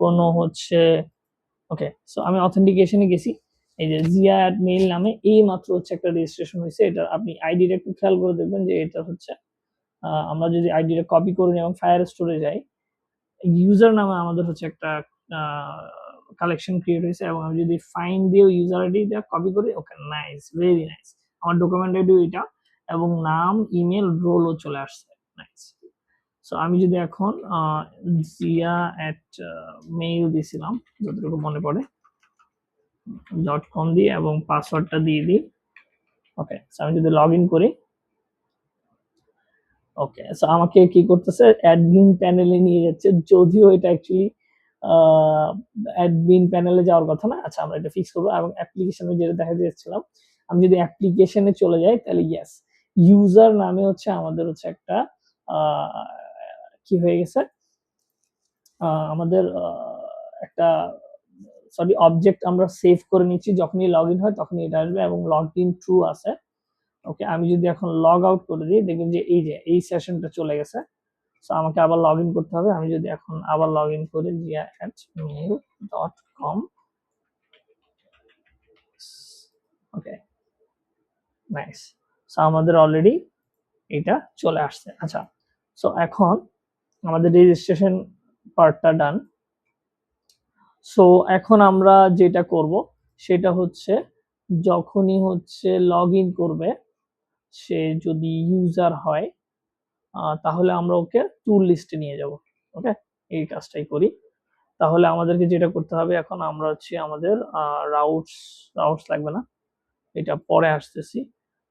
কোনো হচ্ছে, ওকে, সো আমি অথেন্টিকেশনে গেছি, এই যে জিয়া অ্যাট মেইল নামে এই মাত্র হচ্ছে একটা রেজিস্ট্রেশন হয়েছে। এটা আপনি আইডিটা একটু খেয়াল করে দেখবেন যে এটা হচ্ছে, আমরা যদি আইডিটা কপি করে নিই এবং ফায়ার স্টোরে যাই, ইউজার নামে আমাদের হচ্ছে একটা কালেকশন ক্রিয়েট হয়েছে, এবং আমি যদি ফাইন্ড দিয়ে ইউজার আইডিটা কপি করি, ওকে, নাইস, ভেরি নাইস, আমার ডকুমেন্ট আইডিও এটা এবং নাম, ইমেল, রোলও চলে আসছে, নাইস। সো আমি যদি এখন জিয়া অ্যাট মেইল দিয়েছিলাম যতটুকু মনে পড়ে .com দিয়ে এবং পাসওয়ার্ডটা দিয়ে দিই। ওকে, সো আমি যদি লগ ইন করি, ওকে, সো আমাকে কি করতেছে, অ্যাডমিন প্যানেলে নিয়ে যাচ্ছে, যদিও এটা অ্যাকচুয়ালি অ্যাডমিন প্যানেলে যাওয়ার কথা না। আচ্ছা, আমরা এটা ফিক্স করবো। এবং অ্যাপ্লিকেশনে যেটা দেখা যাচ্ছিলাম, আমি যদি অ্যাপ্লিকেশনে চলে যাই, তাহলে ইয়েস, ইউজার নামে হচ্ছে আমাদের হচ্ছে একটা কি হয়ে গেছে, আমাদের একটা সরি অবজেক্ট আমরা সেভ করে নিচ্ছি, যখনই লগ ইন হয় তখনই এটা আসবে এবং লগ ইন ট্রু আছে। ওকে, আমি যদি এখন লগ আউট করে দিই, দেখবেন যে এই যে এই সেশনটা চলে গেছে। সো আমাকে আবার লগ ইন করতে হবে। আমি যদি এখন আবার লগ ইন করি jia@mail.com, ওকে, নাইস। সো আমাদের অলরেডি এটা চলে আসছে। আচ্ছা, সো এখন আমাদের রেজিস্ট্রেশন পার্টটা ডান। সো এখন আমরা যেটা করব সেটা হচ্ছে, যখনই হচ্ছে লগ ইন করবে, সে যদি ইউজার হয়, তাহলে আমরা ওকে টুল লিস্টে নিয়ে যাব। ওকে, এই কাজটাই করি। তাহলে আমাদেরকে যেটা করতে হবে, এখন আমরা হচ্ছে আমাদের রাউটস লাগবে না, এটা পরে আসতেছি।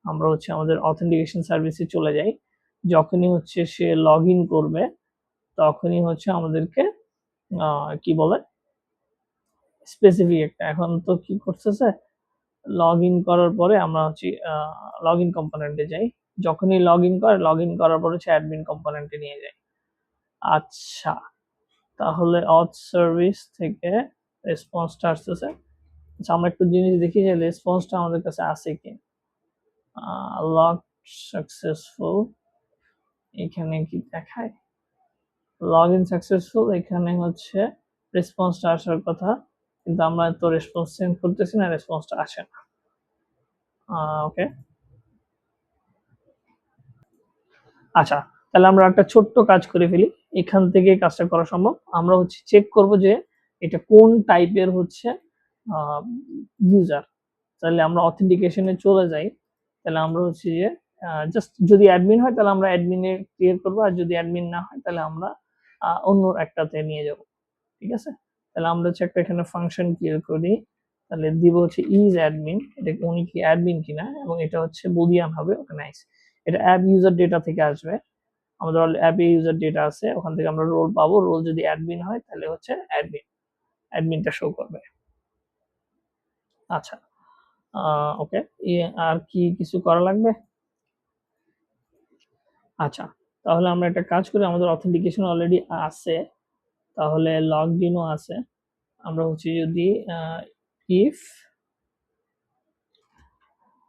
আমরা হচ্ছে আমাদের অথেন্টিকেশন সার্ভিসে চলে যাই। যখনই হচ্ছে সে লগ ইন করবে, তখনই হচ্ছে আমাদেরকে কি বলে, স্পেসিফিক একটা, এখন তো কি করতেছে, লগ ইন করার পরে আমরা হচ্ছে লগ ইন কম্পোনেন্টে যাই। যখনই লগ ইন করে, লগ ইন করার পরে হচ্ছে অ্যাডমিন কম্পোনেন্টে নিয়ে যায়। আচ্ছা, তাহলে অথ সার্ভিস থেকে রেসপন্সটা আসতেছে। আচ্ছা, আমরা একটু জিনিস দেখি যে রেসপন্সটা আমাদের কাছে আছে কি। লগ সাকসেসফুল, এখানে কি দেখায়, লগ ইন সাকসেসফুল, এখানে হচ্ছে রেসপন্সটা আসার কথা, কিন্তু আমরা তো রেসপন্স সেন্ড করতেছি না, রেসপন্সটা আসে না। ওকে, আচ্ছা, তাহলে আমরা একটা ছোট্ট কাজ করে ফেলি, এখান থেকে কাজটা করা সম্ভব। আমরা হচ্ছে চেক করব যে এটা কোন টাইপের হচ্ছে ইউজার। তাহলে আমরা অথেন্টিকেশনে চলে যাই, তাহলে আমরা হচ্ছে যে জাস্ট যদি অ্যাডমিন হয় তাহলে আমরা অ্যাডমিনে ক্রিয়েট করবো, আর যদি অ্যাডমিন না হয় তাহলে আমরা অন্য একটাতে নিয়ে যাব। ঠিক আছে, তাহলে আমরা হচ্ছে একটা এখানে ফাংশন ক্রিয়েট করি, তাহলে দিব হচ্ছে ইজ অ্যাডমিন, এটা উনি কি অ্যাডমিন কিনা, এবং এটা হচ্ছে বুলিয়ান হবে। ওকে, নাইস। এটা অ্যাপ ইউজার ডেটা থেকে আসবে, আমাদের অ্যাপে ইউজার ডেটা আছে, ওখান থেকে আমরা রোল পাবো। রোল যদি অ্যাডমিন হয় তাহলে হচ্ছে অ্যাডমিন, অ্যাডমিনটা শো করবে। আচ্ছা, ওকে, আর কি কিছু করা লাগবে? আচ্ছা, তাহলে আমরা একটা কাজ করি, আমাদের অথেন্টিকেশন অলরেডি আছে, তাহলে লগড ইনও আছে। আমরা হচ্ছে যদি ইফ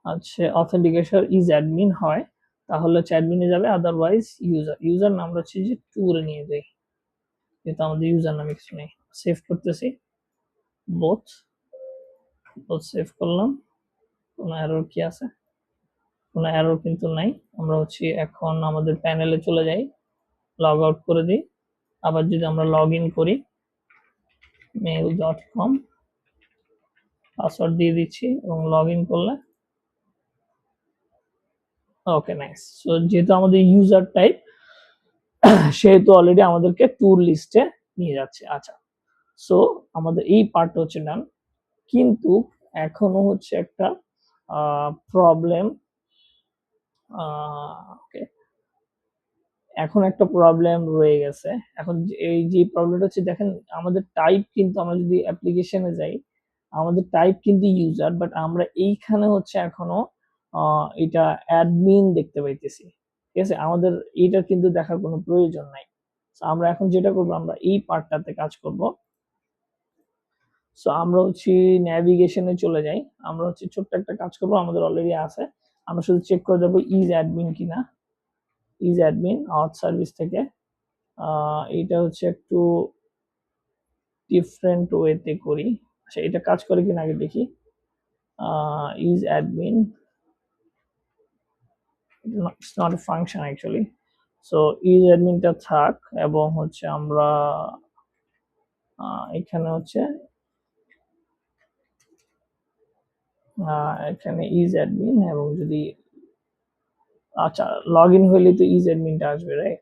আচ্ছা অথেন্টিকেশন ইজ অ্যাডমিন হয় তাহলে হচ্ছে অ্যাডমিনে যাবে, আদারওয়াইজ ইউজার নাম হচ্ছে যে ট্যুরে নিয়ে যাই, যেহেতু আমাদের ইউজার নামে কিছু নেই। সেভ করতেছি, বোথ সেভ করলাম। কোনো এরর কি আছে? কোনো এরর কিন্তু নাই। আমরা হচ্ছে এখন আমাদের প্যানেলে চলে যাই, লগ আউট করে দিই। আবার যদি আমরা লগ ইন করি mail.com, পাসওয়ার্ড দিয়ে দিচ্ছি এবং লগ ইন করলে ওকে, নাইস। সো যেহেতু আমাদের ইউজার টাইপ, সেহেতু অলরেডি আমাদেরকে ট্যুর লিস্টে নিয়ে যাচ্ছে। আচ্ছা, সো আমাদের এই পার্টটা হচ্ছে ডান, কিন্তু এখনো হচ্ছে একটা প্রবলেম। ওকে, এখন একটা প্রবলেম রয়ে গেছে। এখন এই যে প্রবলেমটা হচ্ছে, দেখেন আমাদের টাইপ কিন্তু, আমরা যদি অ্যাপ্লিকেশনে যাই আমাদের টাইপ কিন্তু ইউজার, বাট আমরা এইখানে হচ্ছে এখনো এটা অ্যাডমিন দেখতে পাইতেছি। ঠিক আছে, আমাদের এইটা কিন্তু দেখার কোনো প্রয়োজন নাই। আমরা এখন যেটা করবো, আমরা এই পার্টটাতে কাজ করব। সো আমরা হচ্ছে ন্যাভিগেশনে চলে যাই, আমরা হচ্ছে ছোট্ট একটা কাজ করব, আমাদের অলরেডি আছে, আমরা শুধু চেক করে দেবো ইজ অ্যাডমিন কিনা। ইজ অ্যাডমিন আউট সার্ভিস থেকে, এটা হচ্ছে একটু ডিফারেন্ট ওয়েতে করি। আচ্ছা, এটা কাজ করে কিনা আগে দেখি। Is admin, it's not a function actually. So is অ্যাডমিনটা থাক, এবং হচ্ছে আমরা এখানে হচ্ছে এখানে ইজ অ্যাডমিন, এবং যদি আচ্ছা লগ ইন হইলে তো ইজ অ্যাডমিনটা আসবে, রাইট?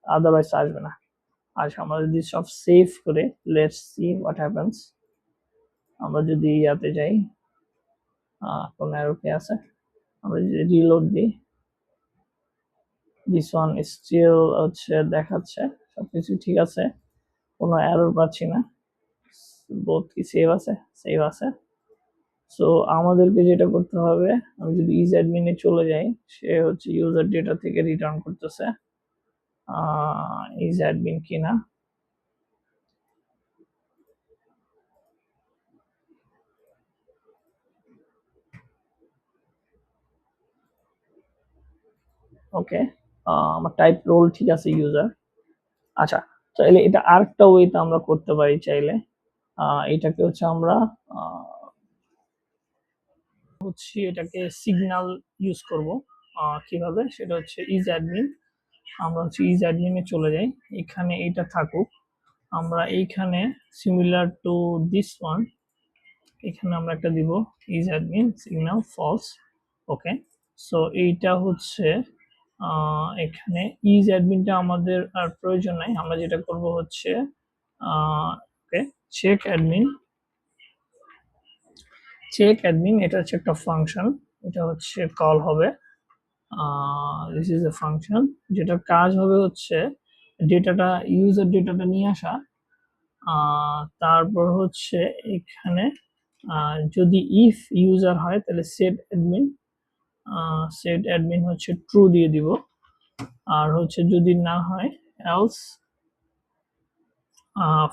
আদারওয়াইজ আসবে না। আচ্ছা, আমরা যদি সব সেভ করে লেটস সি হোয়াট হ্যাপেন্স, আমরা যদি ইয়াতে যাই, কোন এরর কি আছে, আমরা যদি রিলোড দিই, দিস ওয়ান স্টিল হচ্ছে দেখাচ্ছে সবকিছু ঠিক আছে, কোনো এরর পাচ্ছি না, বোথ কি সেভ আছে? সেভ আছে। সো আমাদেরকে যেটা করতে হবে, আমি যদি ইজ অ্যাডমিনে চলে যাই, সে হচ্ছে ইউজার ডেটা থেকে রিটার্ন করতেছে ইজ অ্যাডমিন কিনা। ওকে, আমার টাইপ রোল ঠিক আছে, ইউজার। আচ্ছা, চাইলে এটা আরেকটা ওয়েতে আমরা করতে পারি, চাইলে এটাকে হচ্ছে আমরা হচ্ছে এটাকে সিগন্যাল ইউজ করব। কিভাবে সেটা হচ্ছে ইজ অ্যাডমিন, আমরা হচ্ছে ইজ অ্যাডমিনে চলে যাই, এখানে এটা থাকুক, আমরা এইখানে সিমিলার টু দিস ওয়ান, এখানে আমরা একটা দিব is admin signal false. Okay, so এইটা হচ্ছে এখানে ইজ অ্যাডমিনটা আমাদের আর প্রয়োজন নাই, আমরা যেটা করব হচ্ছে okay check admin, check admin এটা হচ্ছে একটা ফাংশন, এটা হচ্ছে কল হবে, দিস ইজ এ ফাংশন, যেটা কাজ হবে হচ্ছে ডেটাটা, ইউজার ডেটাটা নিয়ে আসা, তারপর হচ্ছে এখানে যদি ইফ ইউজার হয় তাহলে সেট অ্যাডমিন, সেট অ্যাডমিন হচ্ছে ট্রু দিয়ে দিব, আর হচ্ছে যদি না হয় এলস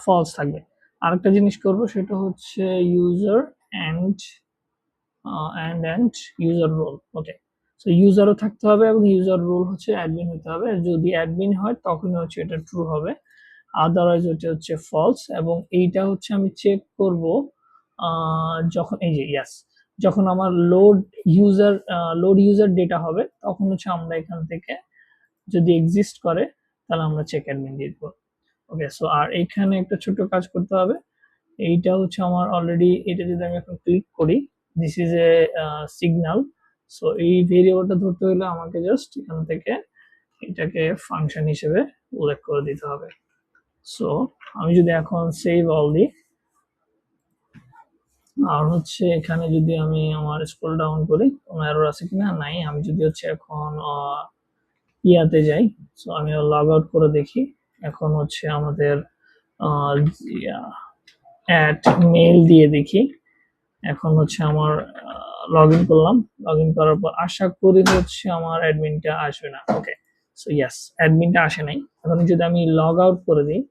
ফলস থাকবে। আরেকটা জিনিস করব, সেটা হচ্ছে user and user role. Okay, so ইউজারও থাকতে হবে এবং ইউজার রোল হচ্ছে অ্যাডমিন হতে হবে, যদি অ্যাডমিন হয় তখনই হচ্ছে এটা ট্রু হবে, আদারওয়াইজ ওটা হচ্ছে ফলস। এবং এইটা হচ্ছে আমি চেক করব যখন এই যে ইয়াস, যখন আমার লোড ইউজার ডেটা হবে তখন হচ্ছে আমরা এখান থেকে যদি এক্সিস্ট করে তাহলে আমরা চেক অ্যাডমিন দিয়ে দেবো। ওকে, সো আর এইখানে একটা ছোট কাজ করতে হবে, এইটা হচ্ছে আমার অলরেডি, এটা যদি আমি এখন ক্লিক করি, this is a signal, so এই ভেরিয়েবলটা ধরতে হলে আমাকে জাস্ট এখান থেকে এটাকে ফাংশন হিসেবে উল্লেখ করে দিতে হবে। সো আমি যদি এখন সেভ অল দিই, আর হচ্ছে এখানে যদি আমি আমার স্ক্রল ডাউন করি কোনো এরর আছে কিনা, নাই। আমি যদি হচ্ছে এখন ইয়াতে যাই, সো আমি লগ আউট করে দেখি, এখন হচ্ছে আমাদের অ্যাট মেল দিয়ে দেখি, এখন হচ্ছে আমার লগ ইন করলাম, লগ ইন করার পর আশা করি হচ্ছে আমার অ্যাডমিনটা আসবে না। ওকে, সো ইয়েস, অ্যাডমিনটা আসে নাই। এখন যদি আমি লগ আউট করে দিই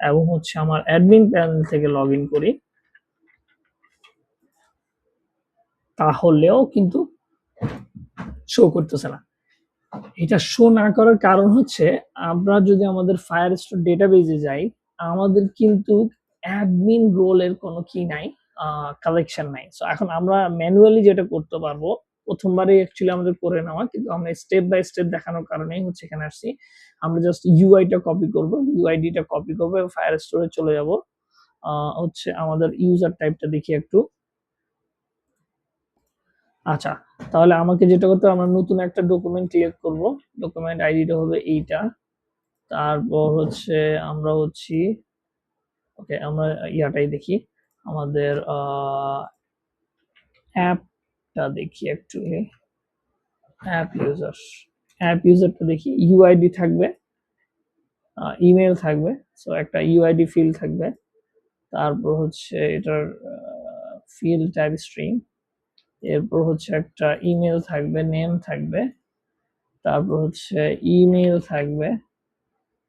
এবং হচ্ছে আমার অ্যাডমিন প্যানেল থেকে লগ ইন করি, তাহলেও কিন্তু শো করতেছে না। এটা শো না করার কারণ হচ্ছে আমরা যদি আমাদের ফায়ারস্টোর ডেটাবেজে যাই, আমাদের কিন্তু অ্যাডমিন রোলের কোনো কি নাই, কালেকশন নাই। সো এখন আমরা ম্যানুয়ালি যেটা করতে পারবো, প্রথমবারে অ্যাকচুয়ালি আমাদের করে নেওয়া, কিন্তু আমরা স্টেপ বাই স্টেপ দেখানোর কারণেই হচ্ছে এখানে আসছি। আমরা জাস্ট ইউআইটা কপি করব, ইউআইডিটা কপি করবো এবং ফায়ারস্টোরে চলে যাব। হচ্ছে আমাদের ইউজার টাইপটা দেখি একটু। আচ্ছা, তাহলে আমাকে যেটা করতে হবে, আমরা নতুন একটা ডকুমেন্ট ক্রিয়েট করব। ডকুমেন্ট আইডিটা হবে এইটা। তারপর হচ্ছে আমরা হচ্ছি, ওকে, আমরা ইয়াটাই দেখি, আমাদের অ্যাপটা দেখি একটু, অ্যাপ ইউজারটা দেখি। ইউআইডি থাকবে, ইমেল থাকবে, সো একটা ইউআইডি ফিল্ড থাকবে। তারপর হচ্ছে এটার ফিল্ড টাইপ স্ট্রিং, এরপর হচ্ছে একটা ইমেল থাকবে, নেম থাকবে, তারপর হচ্ছে ইমেল থাকবে,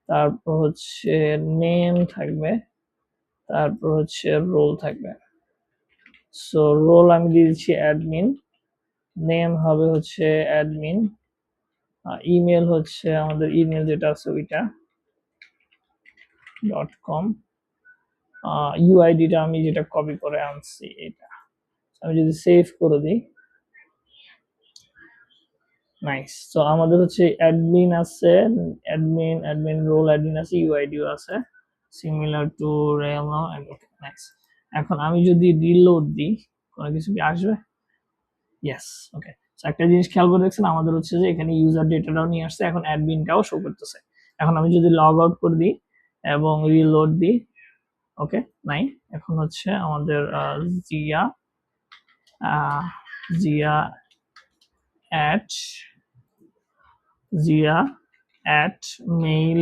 তারপর হচ্ছে নেম থাকবে, তারপর হচ্ছে রোল থাকবে। সো রোল আমি দিয়ে দিচ্ছি অ্যাডমিন, নেম হবে হচ্ছে অ্যাডমিন, ইমেল হচ্ছে আমাদের ইমেল যেটা আছে ওইটা .com, ইউআইডিটা আমি যেটা কপি করে আনছি এটা। আমি যদি সেভ করে দিই, নাইস। তো আমাদের হচ্ছে অ্যাডমিন আছে, অ্যাডমিন রোল অ্যাডমিন আছে, ইউআইডিও আছে, similar to rail now and okay, nice. এখন আমি যদি রিলোড দিই, কোনো কিছু কি আসবে? ইয়েস, ওকে। সো একটা জিনিস খেয়াল করে দেখছেন, আমাদের হচ্ছে যে এখানে ইউজার ডেটাটাও নিয়ে আসছে, এখন অ্যাডমিনটাও শো করতেছে। এখন আমি যদি লগ আউট করে দিই এবং রিলোড দিই, ওকে, নাই। এখন হচ্ছে আমাদের Zia Zia at Zia at mail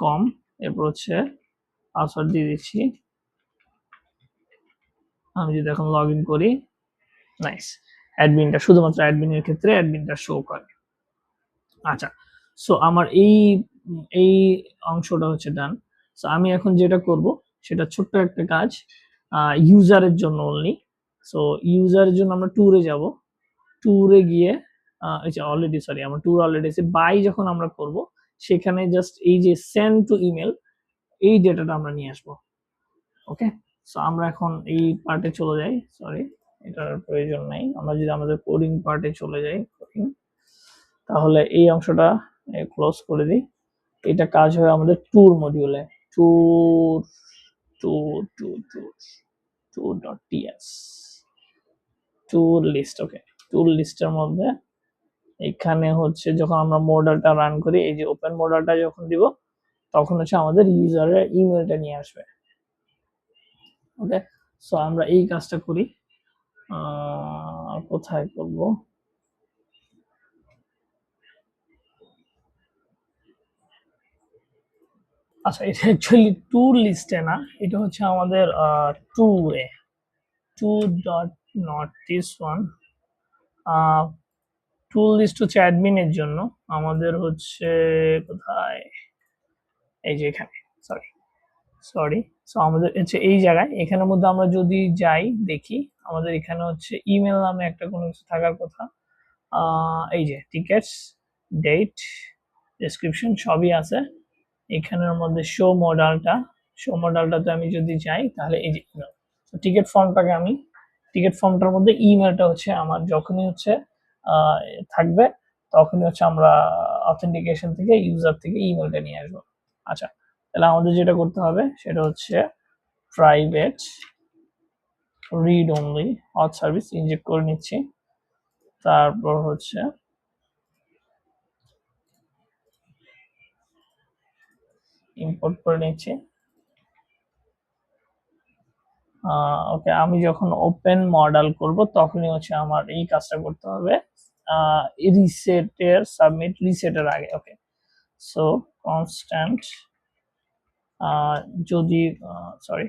.com, এরপর হচ্ছে পাসওয়ার্ড দিয়ে দিচ্ছি। আমি যদি এখন লগ ইন করি, নাইস, অ্যাডমিনটা, শুধুমাত্র অ্যাডমিনের ক্ষেত্রে অ্যাডমিনটা শো করে। আচ্ছা, সো আমার এই অংশটা হচ্ছে ডান। সো আমি এখন যেটা করব সেটা ছোট্ট একটা কাজ, ইউজারের জন্য অনলি। সো ইউজারের জন্য আমরা ট্যুরে যাব, ট্যুরে গিয়ে অলরেডি, সরি, আমরা ট্যুর অলরেডি আছে, বাই যখন আমরা করব সেখানে জাস্ট এই যে সেন্ড টু ইমেল, এই ডেটাটা আমরা নিয়ে আসবো। ওকে, সো আমরা এখন এই পার্টে চলে যাই, সরি এটার প্রয়োজন নাই। আমরা যদি আমাদের কোডিং পার্টে চলে যাই, কোডিং, তাহলে এই অংশটা ক্লোজ করে দিই। এটা কাজ হয় আমাদের ট্যুর মডিউলে, tour tour tour tour tour dot TS, tour list. Okay, tour লিস্টের মধ্যে এখানে হচ্ছে যখন আমরা মডেলটা রান করি, এই যে ওপেন মডেলটা যখন দিব, তখন হচ্ছে আমাদের ইউজারের ইমেলটা নিয়ে আসবে। ওকে, সো আমরা এই কাজটা করি, কোথায় করব? আচ্ছা, এটা অ্যাকচুয়ালি ট্যুর লিস্টে না, এটা হচ্ছে আমাদের ট্যুরে, tour dot not this one. Tool list হচ্ছে অ্যাডমিনের জন্য, আমাদের হচ্ছে কোথায়, এই যে এখানে, সরি সরি সো আমাদের হচ্ছে এই জায়গায়, এখানের মধ্যে আমরা যদি যাই দেখি, আমাদের এখানে হচ্ছে ইমেল নামে একটা কোনো কিছু থাকার কথা। এই যে টিকেটস, ডেট, ডেসক্রিপশন সবই আছে এখানের মধ্যে। শো মডেলটাতে আমি যদি যাই, তাহলে এই যে ইমেল, টিকিট ফর্মটাকে আমি, টিকিট ফর্মটার মধ্যে ইমেলটা হচ্ছে আমার যখনই হচ্ছে থাকবে, তখনই হচ্ছে আমরা অথেন্টিকেশন থেকে, ইউজার থেকে ইমেলটা নিয়ে আসবো। আচ্ছা, তাহলে আমাদের যেটা করতে হবে সেটা হচ্ছে private read only auth service inject করে নিচ্ছি। তারপর হচ্ছে ইম্পোর্ট করে নিচ্ছি। ওকে, আমি যখন ওপেন মডেল করব তখনই হচ্ছে আমার এই কাজটা করতে হবে, রিসেটের সাবমিট রিসেটের আগে। ওকে, সো কনস্ট্যান্ট যদি সরি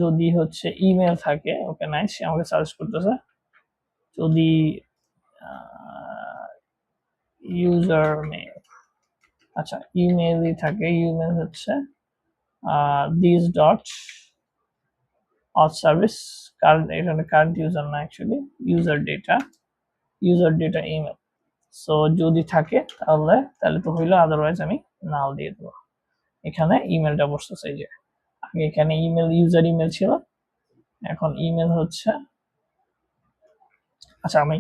যদি হচ্ছে ইমেল থাকে, ওকে নাইস, আমাকে সার্চ করতেছে, যদি ইউজার মেল, আচ্ছা ইমেলই থাকে, ইমেল হচ্ছে দিস ডট অথ সার্ভিস, কারেন্ট, এখানে কারেন্ট ইউজার না actually user data email. So যদি থাকে তাহলে তাহলে তো হইলো, আদারওয়াইজ আমি নাল দিয়ে দেবো। এখানে ইমেলটা বসতেছে, এই যে আগে এখানে ইমেল ইউজার ইমেল ছিল, এখন ইমেল হচ্ছে, আচ্ছা আমি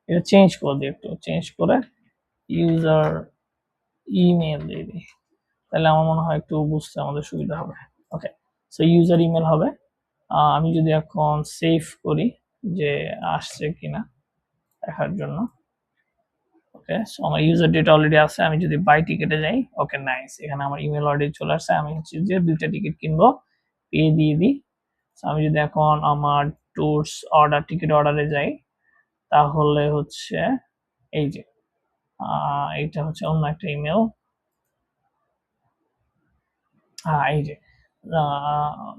এটা চেঞ্জ করে দিই, একটু চেঞ্জ করে ইউজার ইমেল দিয়ে দিই, তাহলে আমার মনে হয় একটু বুঝতে আমাদের সুবিধা হবে। ওকে, সো ইউজার ইমেল হবে। আমি যদি এখন সেভ করি যে আসছে কিনা দেখার জন্য, ওকে, সো আমার ইউজার ডেটা অলরেডি আছে। আমি যদি বাই টিকেটে যাই, ওকে নাইস, এখানে আমার ইমেল অলরেডি চলে আসছে। আমি হচ্ছে যে 2টা টিকিট কিনবো, পে দিয়ে দিই। সো আমি যদি এখন আমার ট্যুরস অর্ডার, টিকিট অর্ডারে যাই, তাহলে হচ্ছে এই যে এইটা হচ্ছে অন্য একটা ইমেল, এই যে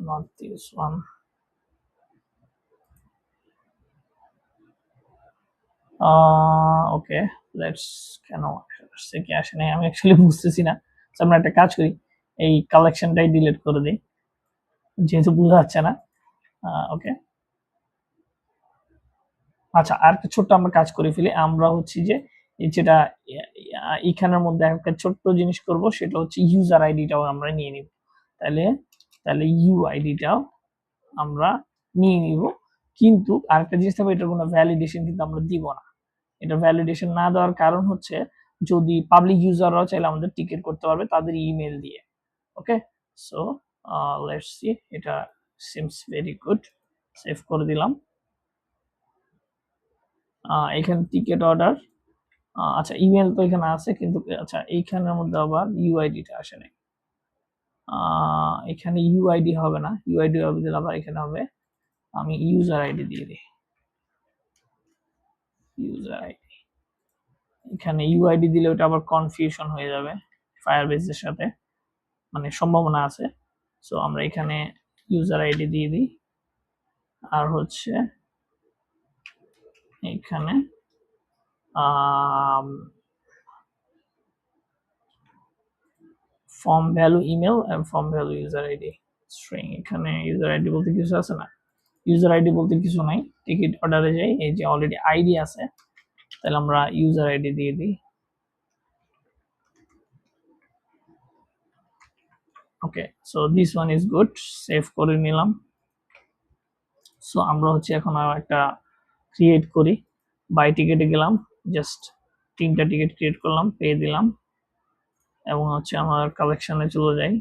not this one, okay let's, কেন আসছে কি আসে নাই আমি অ্যাকচুয়ালি বুঝতেছি না। আমরা একটা কাজ করি, এই কালেকশনটাই ডিলিট করে দিই যেহেতু বোঝা যাচ্ছে না। ওকে, আচ্ছা আর একটা ছোট্ট আমরা কাজ করে ফেলি, আমরা হচ্ছে যে যেটা এখানের মধ্যে একটা ছোট্ট জিনিস করব, সেটা হচ্ছে ইউজার আইডিটাও আমরা নিয়ে নিব। তাহলে তাহলে ইউআইডিটাও আমরা নিয়ে নিব, কিন্তু আরেকটা জিনিস থাকবে, এটার কোনো ভ্যালিডেশন কিন্তু আমরা দিব না। এটা ভ্যালিডেশন না দেওয়ার কারণ হচ্ছে, যদি পাবলিক ইউজাররাও চাইলে আমাদের টিকেট করতে পারবে তাদের ইমেল দিয়ে। ওকে, সো লেটস সি, এটা সিমস ভেরি গুড, সেভ করে দিলাম। এখানে টিকেট অর্ডার, আচ্ছা ইমেল তো এখানে আছে, কিন্তু আচ্ছা এইখানের মধ্যে আবার ইউআইডিটা আসে নাই। এখানে ইউআইডি হবে না, ইউআইডি হবে দিলে আবার এখানে হবে, আমি ইউজার আইডি দিয়ে দিই, ইউজার আইডি। এখানে ইউআইডি দিলে ওটা আবার কনফিউশন হয়ে যাবে ফায়ারবেসের সাথে, মানে সম্ভাবনা আছে। সো আমরা এখানে ইউজার আইডি দিয়ে দিই, আর হচ্ছে এখানে ফর্ম ভ্যালু ইমেল এবং form value user ID string. এখানে ইউজার আইডি বলতে কিছু আছে না, ইউজার আইডি বলতে কিছু নাই। টিকিট অর্ডারে যাই, এই যে অলরেডি আইডি আছে, তাহলে আমরা ইউজার আইডি দিয়ে দিই। Okay, so this one is good, save করে নিলাম। সো আমরা হচ্ছে এখন আর একটা ক্রিয়েট করি, বাই টিকেটে গেলাম, জাস্ট 3টা টিকিট ক্রিয়েট করলাম, পে দিলাম, এবং হচ্ছে আমার কালেকশনে চলে যাই।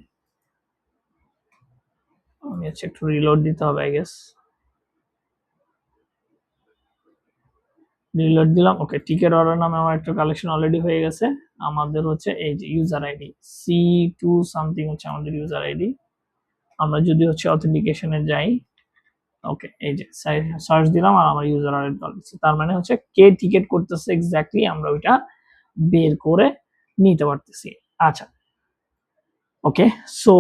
আমি হচ্ছে একটু রিলোড দিতে হবে আই গেস, রিলোড দিলাম। ওকে, টিকেট অর্ডার নামে আমার একটা কালেকশন অলরেডি হয়ে গেছে। আমাদের হচ্ছে এই যে ইউজার আইডি C2 সামথিং হচ্ছে আমাদের ইউজার আইডি। আমরা যদি হচ্ছে অথেন্টিকেশনে যাই, ওকে এই যে সার্চ দিলাম আর আমার ইউজার আইডি দিচ্ছে, তার মানে হচ্ছে কে টিকেট করতেছে এক্স্যাক্টলি আমরা ওইটা বের করে নিতে পারতেছি। আচ্ছা ওকে, সো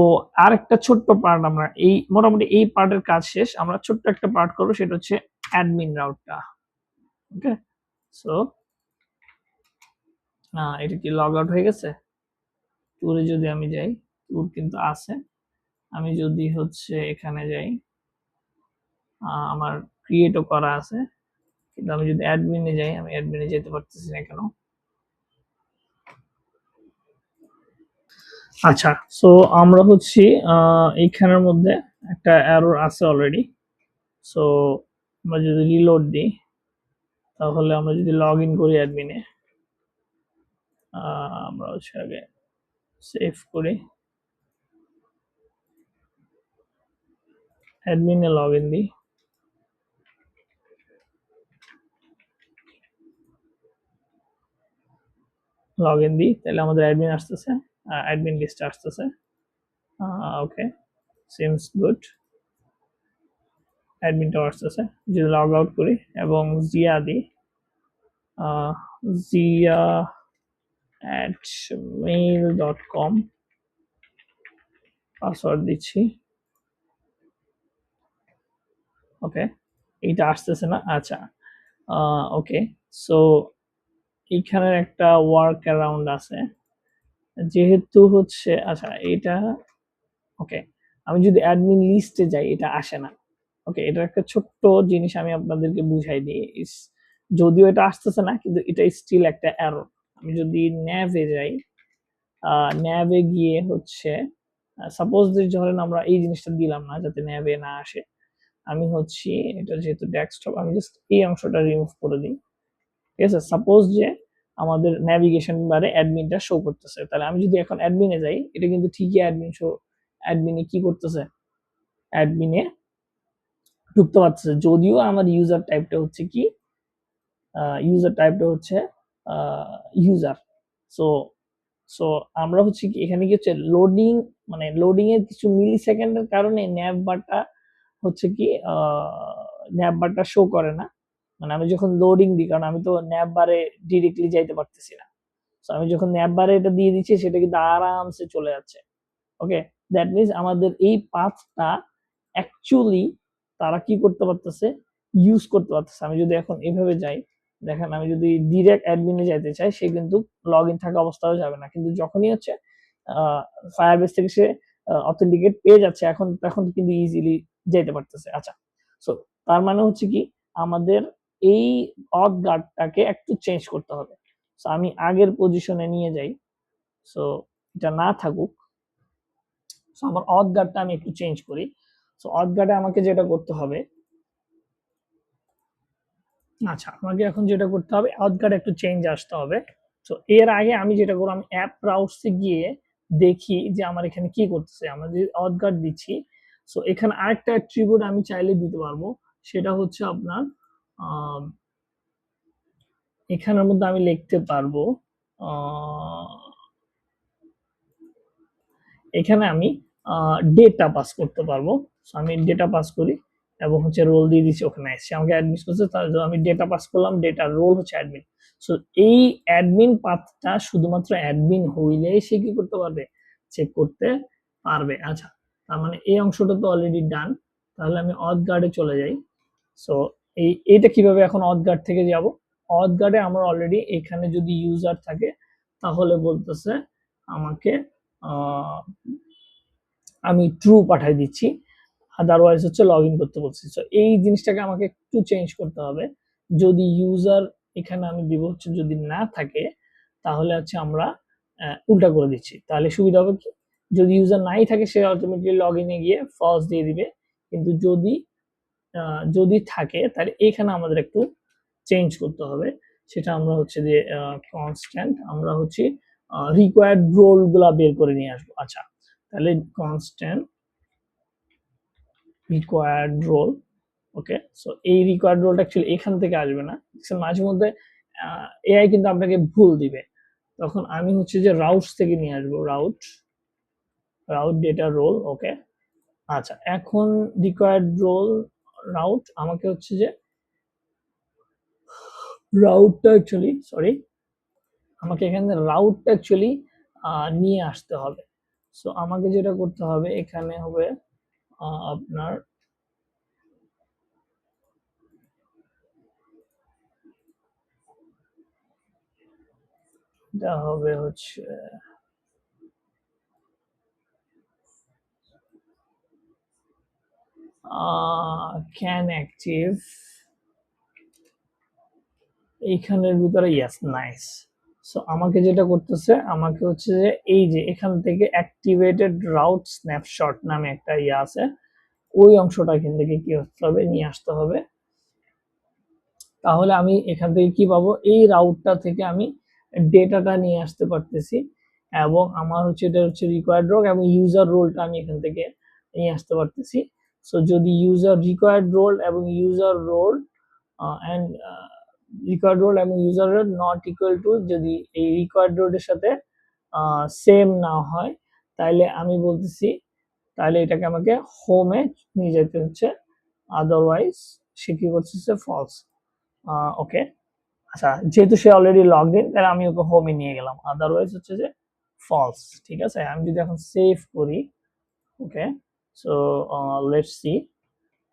আরেকটা ছোট্ট পার্ট, আমরা এই মোটামুটি এই পার্টের কাজ শেষ। আমরা ছোট্ট একটা পার্ট করবো, সেটা হচ্ছে অ্যাডমিন রাউটটা। ওকে, সো এটা কি লগ আউট হয়ে গেছে? ট্যুরে যদি আমি যাই, ট্যুর কিন্তু আছে। আমি যদি হচ্ছে এখানে যাই, আমার ক্রিয়েটও করা আছে, কিন্তু আমি যদি অ্যাডমিনে যাই, আমি অ্যাডমিনে যেতে পারতেছি না কেন? আচ্ছা, সো আমরা হচ্ছি এইখানের মধ্যে একটা এরর আছে অলরেডি। সো আমরা যদি রিলোড দিই, তাহলে আমরা যদি লগ ইন করি অ্যাডমিনে, আমরা হচ্ছে আগে সেভ করি, অ্যাডমিনে লগ ইন দিই, লগ ইন দিই, তাহলে আমাদের অ্যাডমিন আসতেছে, অ্যাডমিন লিস্ট আসতেছে। ওকে, সিমস গুড, অ্যাডমিনটাও আসতেছে। যদি লগ আউট করি এবং জিয়া দিই, zia@mail.com, পাসওয়ার্ড দিচ্ছি। ওকে, এইটা আসতেছে না। আচ্ছা, ওকে, সো এইখানের একটা ওয়ার্ক অ্যারাউন্ড আছে, যেহেতু হচ্ছে, আচ্ছা এটা ওকে, আমি যদি অ্যাডমিন লিস্টে যাই এটা আসে না। ওকে, এটার একটা ছোট্ট জিনিস আমি আপনাদেরকে বুঝাই দিই। যদিও এটা আসতেছে না, কিন্তু এটা স্টিল একটা এরর। আমি যদি ন্যাভে যাই, ন্যাভে গিয়ে হচ্ছে সাপোজ ধরেন আমরা এই জিনিসটা দিলাম না যাতে ন্যাভে না আসে, আমি হচ্ছে এটা যেহেতু ডেস্কটপ, আমি জাস্ট এই অংশটা রিমুভ করে দিই। ঠিক আছে, সাপোজ যে আমাদের ন্যাভিগেশন বারে অ্যাডমিনটা শো করতেছে, তাহলে আমি যদি এখন অ্যাডমিনে যাই, এটা কিন্তু ঠিকই অ্যাডমিনে কি করতেছে, অ্যাডমিনে ঢুকতে পারতেছে, যদিও আমার ইউজার টাইপটা হচ্ছে ইউজার। সো সো আমরা হচ্ছে কি এখানে কি হচ্ছে লোডিং, মানে লোডিং এর কিছু মিলি সেকেন্ডের কারণে ন্যাব বারটা শো করে না। মানে আমি যখন লোডিং দিই, কারণ আমি তো ন্যাব বারে ডিরেক্টলি যাইতে পারতেছি না, সো আমি যখন ন্যাব বারে এটা দিয়ে দিচ্ছি সেটা কিন্তু আরামসে চলে যাচ্ছে। ওকে, দ্যাট মিনস আমাদের এই পাথটা অ্যাকচুয়ালি তারা কি করতে পারতেছে, ইউজ করতে পারতেছে। আমি যদি এখন এভাবে যাই, দেখেন আমি যদি ডিরেক্ট অ্যাডমিনে যাইতে চাই, সে কিন্তু লগ ইন থাকা অবস্থাও যাবে না, কিন্তু যখনই হচ্ছে ফায়ারবেস থেকে সে অথেন্টিকেট পেয়ে যাচ্ছে, এখন কিন্তু ইজিলি যেতে পারতেছে। আচ্ছা, সো তার মানে হচ্ছে কি আমাদের এই অথ গার্ডটাকে একটু চেঞ্জ করতে হবে। সো আমি আগের পজিশনে নিয়ে যাই, সো এটা না থাকুক। সো আমার অথ গার্ডটা আমি একটু চেঞ্জ করি। সো অথ গার্ডে আমাকে যেটা করতে হবে, আচ্ছা আমাকে এখন যেটা করতে হবে, অথ গার্ডে একটু চেঞ্জ আসতে হবে। সো এর আগে আমি যেটা করব, আমি অ্যাপ ব্রাউজারে গিয়ে দেখি যে আমার এখানে কি করতেছে। আমরা যদি অথ গার্ড দিচ্ছি, সো এখানে আরেকটা অ্যাট্রিবিউট আমি চাইলে দিতে পারবো, সেটা হচ্ছে আপনার এখানের মধ্যে আমি লিখতে পারবো, এখানে আমি ডেটা পাস করতে পারবো। সো আমি ডেটা পাস করি এবং হচ্ছে রোল দিয়ে দিচ্ছি, ওখানে এসে আমাকে অ্যাডমিন করছে, তার জন্য আমি ডেটা পাস করলাম, ডেটা রোল হচ্ছে অ্যাডমিন। সো এই অ্যাডমিন পাথটা শুধুমাত্র অ্যাডমিন হইলেই সে কি করতে পারবে, চেক করতে পারবে। আচ্ছা, তার মানে এই অংশটা তো অলরেডি ডান। তাহলে আমি অথ গার্ডে চলে যাই। সো এইটা কিভাবে এখন অথ গার্ড থেকে যাব, অথ গার্ডে আমার অলরেডি এখানে যদি ইউজার থাকে তাহলে বলতেছে আমাকে আমি ট্রু পাঠাই দিচ্ছি, আদারওয়াইজ হচ্ছে লগ ইন করতে বলছি। সো এই জিনিসটাকে আমাকে একটু চেঞ্জ করতে হবে। যদি ইউজার এখানে আমি দিব হচ্ছে যদি না থাকে, তাহলে হচ্ছে আমরা উল্টা করে দিচ্ছি, তাহলে সুবিধা হবে কি, যদি ইউজার নাই থাকে সে অটোমেটিক্যালি লগ ইনে গিয়ে ফলস দিয়ে দিবে, কিন্তু যদি থাকে তাহলে এখানে আমাদের একটু চেঞ্জ করতে হবে। সেটা আমরা হচ্ছে যে কনস্ট্যান্ট আমরা হচ্ছে রিকোয়ার্ড রোল গুলা বের করে নিয়ে আসবো। আচ্ছা, তাহলে constant required role. Okay, so এই রিকোয়ার্ড রোলটা অ্যাকচুয়ালি এখান থেকে আসবে না, মাঝে মধ্যে এআই কিন্তু আপনাকে ভুল দিবে, তখন আমি হচ্ছে যে রাউটস থেকে নিয়ে আসবো, রাউট ডেটা রোল। ওকে, আচ্ছা এখন রিকোয়ার্ড রোল রাউট আমাকে হচ্ছে যে রাউটটা অ্যাকচুয়ালি সরি আমাকে এখানে রাউটটা অ্যাকচুয়ালি নিয়ে আসতে হবে। সো আমাকে যেটা করতে হবে এখানে হবে আপনার এটা হবে হচ্ছে ক্যান অ্যাক্টিভ, এইখানের ভিতরে ইয়েস নাইস। সো আমাকে যেটা করতেছে আমাকে হচ্ছে যে এই যে এখান থেকে অ্যাক্টিভেটেড রাউট স্ন্যাপশট নামে একটা ইয়ে আছে, ওই অংশটা এখান থেকে কি করতে হবে, নিয়ে আসতে হবে। তাহলে আমি এখান থেকে কি পাবো, এই রাউটটা থেকে আমি ডেটাটা নিয়ে আসতে পারতেছি, এবং আমার হচ্ছে এটা হচ্ছে রিকোয়ার্ড রোল এবং ইউজার রোলটা আমি এখান থেকে নিয়ে আসতে পারতেছি। সো যদি ইউজার রিকোয়ার্ড রোল এবং user role and required role এবং user role not equal to, যদি এই রিকোয়ার্ড রোলের সাথে সেম না হয় তাহলে আমি বলতেছি তাহলে এটাকে আমাকে হোমে নিয়ে যেতে হচ্ছে, আদারওয়াইজ সে কি করতেছে ফলস। ওকে, আচ্ছা যেহেতু সে অলরেডি লগড ইন তাহলে আমি ওকে হোমে নিয়ে গেলাম, আদারওয়াইজ হচ্ছে যে ফলস। ঠিক আছে, আমি যদি এখন সেভ করি, okay, so let's see.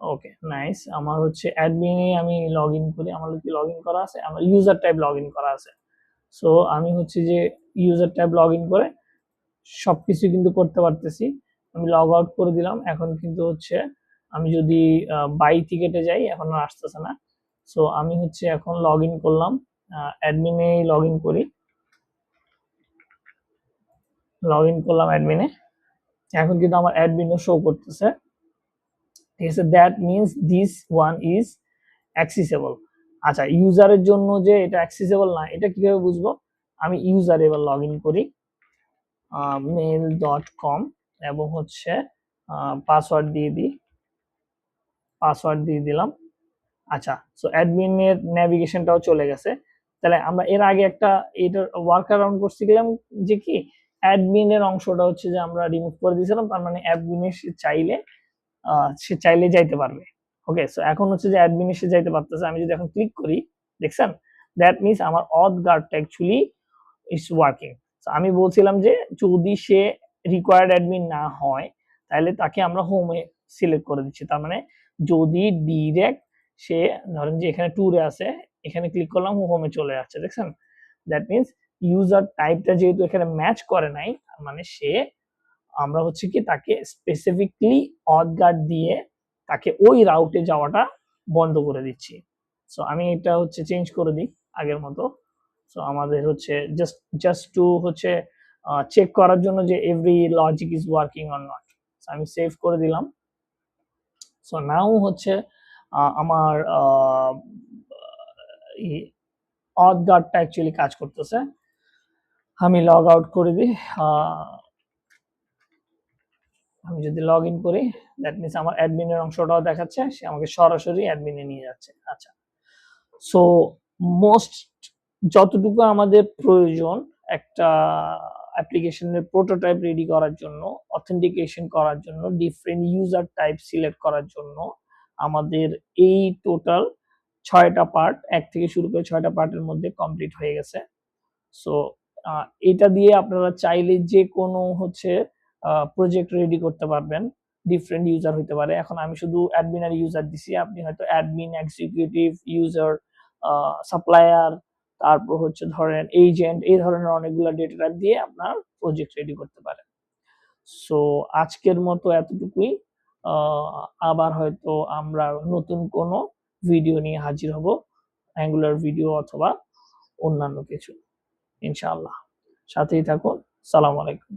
Okay nice, আমার হচ্ছে অ্যাডমিনে আমি লগ ইন করি, আমার কি লগ ইন করা আছে, আমার ইউজার টাইপ লগ ইন করা আছে। সো আমি হচ্ছে যে ইউজার ট্যাব লগ ইন করে সবকিছু কিন্তু করতে পারতেছি। আমি লগ আউট করে দিলাম, এখন কিন্তু হচ্ছে আমি যদি বাই টিকেটে যাই এখন আর আসতেছে না। সো আমি হচ্ছে এখন লগ ইন করলাম, অ্যাডমিনে লগ ইন করি, লগ ইন করলাম অ্যাডমিনে, এখন কিন্তু আমার অ্যাডমিনও শো করতেছে। ঠিক আছে, that means this one is accessible. আচ্ছা ইউজারের জন্য যে এটা অ্যাক্সেসেবল না এটা কিভাবে বুঝবো, আমি ইউজার এবার লগ ইন করি mail.com এবং হচ্ছে পাসওয়ার্ড দিয়ে দিই, পাসওয়ার্ড দিয়ে দিলাম। আচ্ছা সো অ্যাডমিনের নেভিগেশনটাও চলে গেছে। তাহলে আমরা এর আগে একটা এটার ওয়ার্ক অ্যারাউন্ড করছিলাম যে কি অ্যাডমিনের অংশটা হচ্ছে যে আমরা রিমুভ করে দিয়েছিলাম, তার মানে অ্যাডমিনে সে চাইলে যাইতে পারবে। ওকে, সো এখন হচ্ছে যে অ্যাডমিনে সে যাইতে পারতেছে, আমি যদি এখন ক্লিক করি দেখছেন দ্যাট মিনস আমার অথ গার্ডটা অ্যাকচুয়ালি ইটস ওয়ার্কিং। আমি বলছিলাম যে যদি সে রিকোয়ার্ড অ্যাডমিন না হয় তাহলে তাকে আমরা হোমে সিলেক্ট করে দিচ্ছি, তার মানে যদি ডিরেক্ট সে ধরেন যে এখানে ট্যুরে আছে, এখানে ক্লিক করলাম হোমে চলে যাচ্ছে, দেখছেন দ্যাট মিনস ইউজার টাইপটা যেহেতু এখানে ম্যাচ করে নাই, মানে সে আমরা হচ্ছে কি তাকে স্পেসিফিকলি অথ গার্ড দিয়ে তাকে ওই রাউটে যাওয়াটা বন্ধ করে দিচ্ছি। সো আমি এটা হচ্ছে চেঞ্জ করে দিই আগের মতো। সো আমাদের হচ্ছে জাস্ট টু হচ্ছে চেক করার জন্য যে every logic is working or not. আমি সেভ করে দিলাম। সো নাও হচ্ছে আমার অথ গার্ডটা অ্যাকচুয়ালি কাজ করতেছে। আমি লগ আউট করে দিই, আমি যদি লগ ইন করি দ্যাট মিনস আমার অ্যাডমিনের অংশটাও দেখাচ্ছে, সে আমাকে সরাসরি অ্যাডমিনে নিয়ে যাচ্ছে। আচ্ছা সো মোস্ট যতটুকু আমাদের প্রয়োজন একটা অ্যাপ্লিকেশনের প্রোটোটাইপ রেডি করার জন্য, অথেন্টিকেশন করার জন্য, ডিফারেন্ট ইউজার টাইপ সিলেক্ট করার জন্য আমাদের এই টোটাল 6টা পার্ট, এক থেকে শুরু করে 6টা পার্টের মধ্যে কমপ্লিট হয়ে গেছে। সো এটা দিয়ে আপনারা চাইলে যে কোনো হচ্ছে প্রজেক্ট রেডি করতে পারবেন, ডিফারেন্ট ইউজার হতে পারে। এখন আমি শুধু অ্যাডমিন আর ইউজার দিছি, আপনি হয়তো অ্যাডমিন, এক্সিকিউটিভ, ইউজার, সাপ্লায়ার, তারপর হচ্ছে ধরেন এজেন্ট, এই ধরনের অনেকগুলো ডেটা টাইপ দিয়ে আপনার প্রজেক্ট রেডি করতে পারেন। সো আজকের মতো এতটুকুই, আবার হয়তো আমরা নতুন কোনো ভিডিও নিয়ে হাজির হব, অ্যাঙ্গুলার ভিডিও অথবা অন্যান্য কিছু ইনশাআল্লাহ। সাথেই থাকুন। সালাম আলাইকুম।